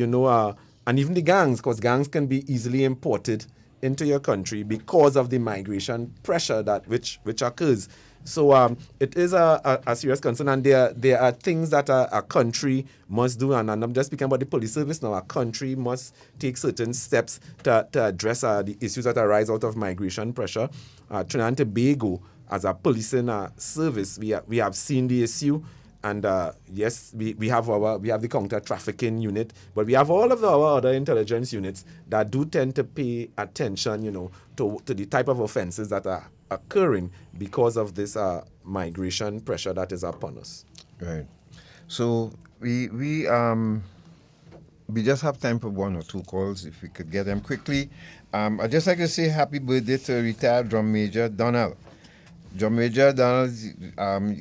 and even the gangs, because gangs can be easily imported into your country because of the migration pressure which occurs. So it is a serious concern, and there are things that a country must do, and I'm just speaking about the police service now. A country must take certain steps to address the issues that arise out of migration pressure. Trinidad and Tobago, as a policing service, we have seen the issue. And yes, we have the counter trafficking unit, but we have all of our other intelligence units that do tend to pay attention, to the type of offenses that are occurring because of this migration pressure that is upon us. Right. So we just have time for one or two calls if we could get them quickly. I'd just like to say happy birthday to retired Drum Major Donald. Drum Major Donald's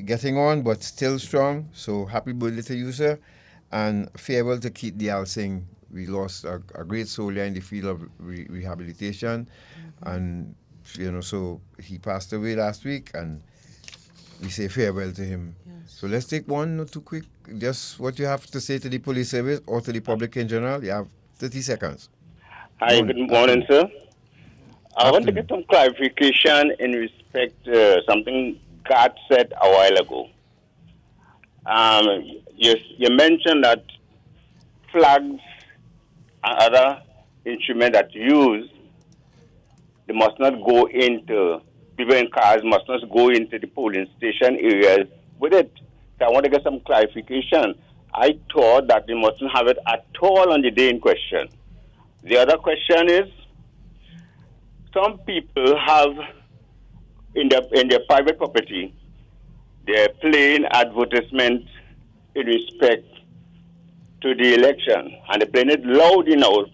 getting on, but still strong. So happy birthday to you, sir. And farewell to Keith Dial Singh. We lost a great soldier in the field of rehabilitation. And, so he passed away last week, and we say farewell to him. Yes. So let's take one or two quick, just what you have to say to the police service or to the public in general. You have 30 seconds. Hi, good morning, sir. I want to get some clarification in respect to something Garth said a while ago. You mentioned that flags and other instruments that you use, they must not go into, people in cars must not go into the polling station areas with it. So I want to get some clarification. I thought that they mustn't have it at all on the day in question. The other question is, some people have in their private property, they're playing advertisement in respect to the election, and they're playing it loud enough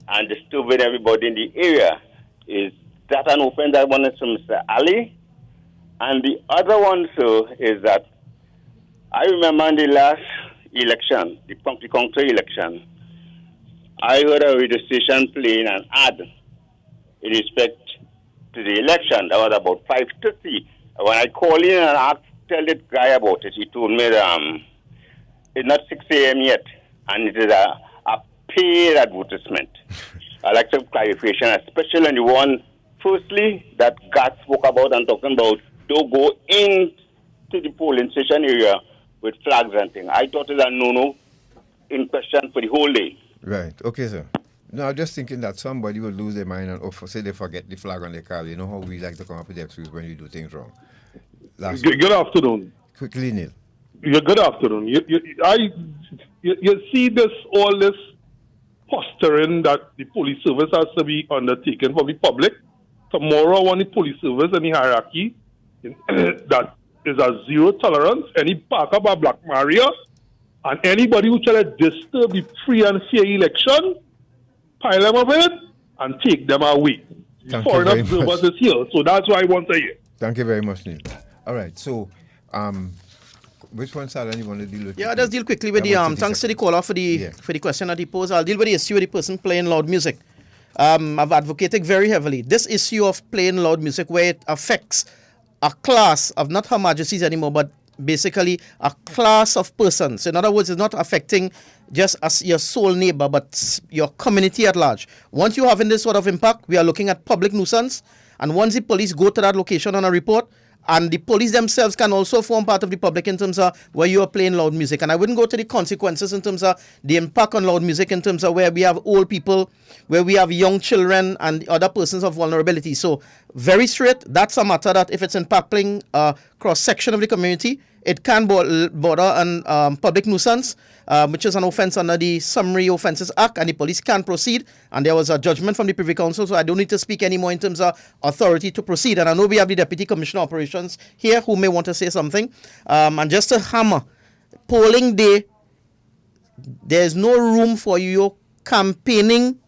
and disturbing everybody in the area. Is that an offense? I wanted to Mr. Ali. And the other one, sir, is that I remember in the last election, the County Council election, I heard a radio station playing an ad in respect to the election. That was about 5:30. When I called in and tell the guy about it, he told me that it's not 6 a.m. yet, and it is a paid advertisement. I'd like some clarification, especially on the one, firstly, that Garth spoke about and talking about, don't go into the polling station area with flags and things. I thought it was a no-no in question for the whole day. Right. Okay, sir. No, I'm just thinking that somebody will lose their mind and say they forget the flag on their car. You know how we like to come up with the excuse when you do things wrong. Good afternoon. Quickly, Neil. Yeah, good afternoon. You see all this posturing that the police service has to be undertaken for the public. Tomorrow, when the police service and the hierarchy that is a zero tolerance, any park up a Black Maria, and anybody who try to disturb the free and fair election, pile them up in and take them away. Foreign observers is here, so that's why I want to hear. Thank you very much, Neil. All right, so which one, Salan, you want to deal with? Yeah, I'll just deal quickly with the thanks to the caller for the question that he posed. I'll deal with the issue of the person playing loud music. I've advocated very heavily this issue of playing loud music where it affects a class of not Her Majesty's anymore, but basically a class of persons. In other words, it's not affecting just as your sole neighbor, but your community at large. Once you're having this sort of impact, we are looking at public nuisance. And once the police go to that location on a report, and the police themselves can also form part of the public in terms of where you are playing loud music. And I wouldn't go to the consequences in terms of the impact on loud music in terms of where we have old people, where we have young children and other persons of vulnerability. So very straight, that's a matter that if it's impacting a cross-section of the community, it can border on public nuisance, which is an offence under the Summary Offences Act, and the police can proceed. And there was a judgment from the Privy Council, so I don't need to speak anymore in terms of authority to proceed. And I know we have the Deputy Commissioner of Operations here who may want to say something. And just to hammer, polling day, there's no room for your campaigning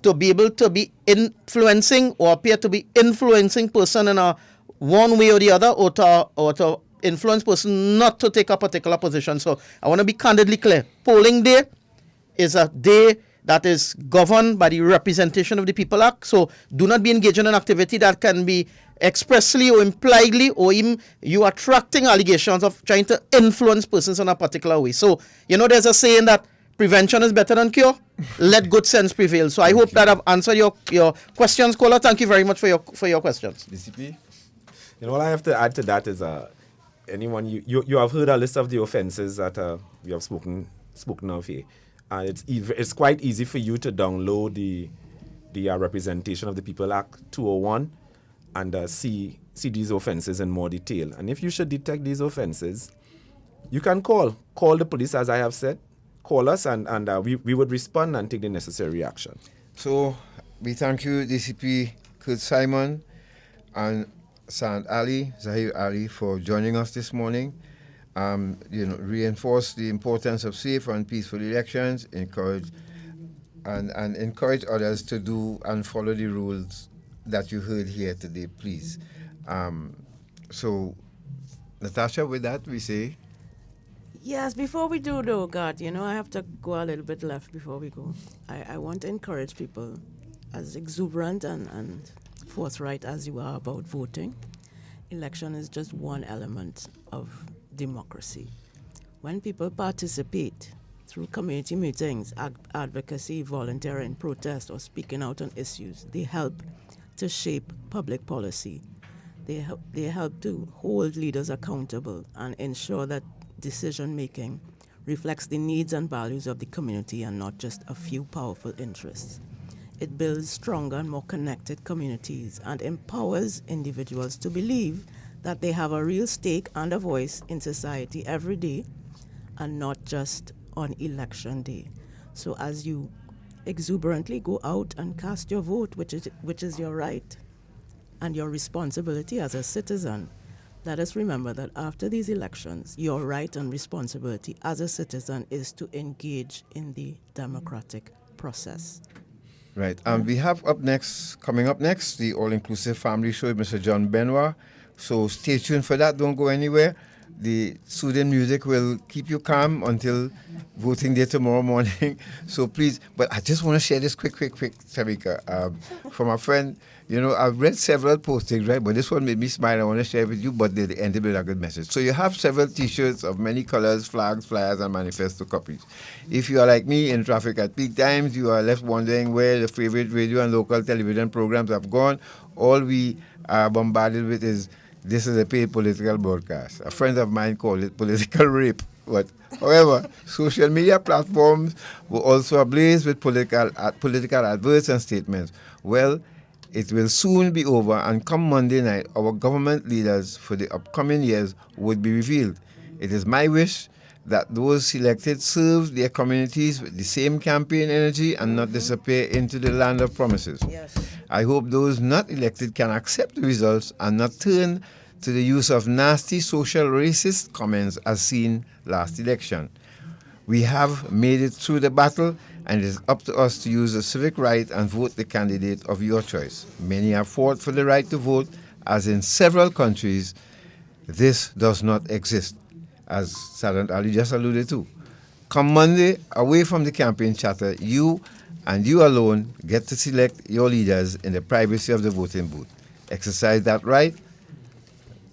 to be able to be influencing or appear to be influencing person in a one way or the other, or to influence person not to take a particular position. So I want to be candidly clear. Polling day is a day that is governed by the Representation of the People Act. So do not be engaged in an activity that can be expressly or impliedly, or even you attracting allegations of trying to influence persons in a particular way. So, there's a saying that prevention is better than cure. Let good sense prevail. So I hope that I've answered your questions, caller. Thank you very much for your questions. DCP? all I have to add to that is anyone you have heard a list of the offences that we have spoken of here, and it's quite easy for you to download the Representation of the People Act 201 and see these offences in more detail. And if you should detect these offences, you can call the police, as I have said. Call us and we would respond and take the necessary action. So we thank you, DCP Curt Simon and Zaheer Ali, for joining us this morning. Reinforce the importance of safe and peaceful elections, encourage others to do and follow the rules that you heard here today, please. So, Natasha, with that, we say... Yes, before we do though, Garth, I have to go a little bit left before we go. I want to encourage people, as exuberant and forthright as you are about voting. Election is just one element of democracy. When people participate through community meetings, advocacy, volunteering, protest, or speaking out on issues, they help to shape public policy. They help to hold leaders accountable and ensure that decision-making reflects the needs and values of the community and not just a few powerful interests. It builds stronger and more connected communities and empowers individuals to believe that they have a real stake and a voice in society every day and not just on election day. So as you exuberantly go out and cast your vote, which is your right and your responsibility as a citizen, let us remember that after these elections, your right and responsibility as a citizen is to engage in the democratic process. Right. And we have coming up next, the all-inclusive family show with Mr. John Benoit. So stay tuned for that. Don't go anywhere. The soothing music will keep you calm until voting day tomorrow morning. So please, but I just want to share this quick, Tamika, from a friend. I've read several postings, right? But this one made me smile. I want to share it with you, but they ended with a good message. So you have several T-shirts of many colors, flags, flyers, and manifesto copies. If you are like me in traffic at peak times, you are left wondering where the favorite radio and local television programs have gone. All we are bombarded with is, this is a paid political broadcast. A friend of mine called it political rape. But, however, social media platforms were also ablaze with political adverts and statements. Well, it will soon be over, and come Monday night, our government leaders for the upcoming years would be revealed. It is my wish that those selected serve their communities with the same campaign energy and not disappear into the land of promises. Yes. I hope those not elected can accept the results and not turn to the use of nasty social racist comments as seen last election. We have made it through the battle, and it is up to us to use the civic right and vote the candidate of your choice. Many have fought for the right to vote, as in several countries, this does not exist, as Sergeant Ali just alluded to. Come Monday, away from the campaign chatter, you and you alone get to select your leaders in the privacy of the voting booth. Exercise that right,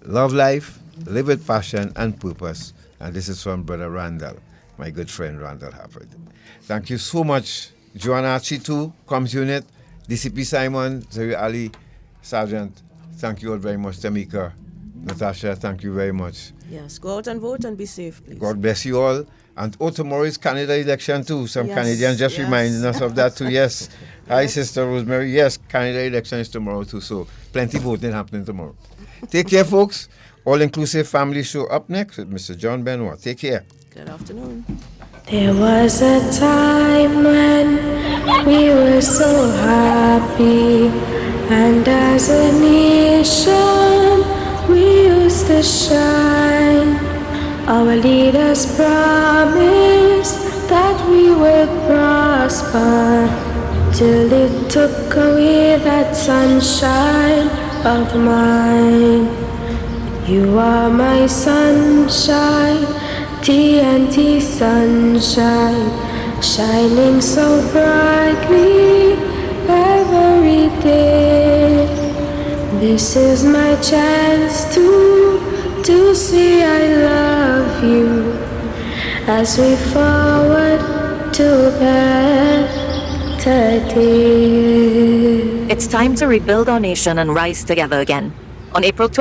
love life, live with passion and purpose. And this is from Brother Randall, my good friend Randall Harford. Thank you so much, Joanna Chitu, Comms Unit, DCP Simon, Zaheer Ali, Sergeant. Thank you all very much, Tamika. Natasha, thank you very much. Yes, go out and vote and be safe, please. God bless you all. And tomorrow is Canada election too. Some Canadians just reminding us of that too. Yes. Hi, Sister Rosemary. Yes, Canada election is tomorrow too. So plenty voting happening tomorrow. Take care, folks. All-inclusive family show up next with Mr. John Benoit. Take care. Good afternoon. There was a time when we were so happy, and as a nation we used to shine. Our leaders promised that we would prosper, till it took away that sunshine of mine. You are my sunshine, TNT sunshine, shining so brightly every day. This is my chance to say I love you as we forward to better days. It's time to rebuild our nation and rise together again. On April 20th,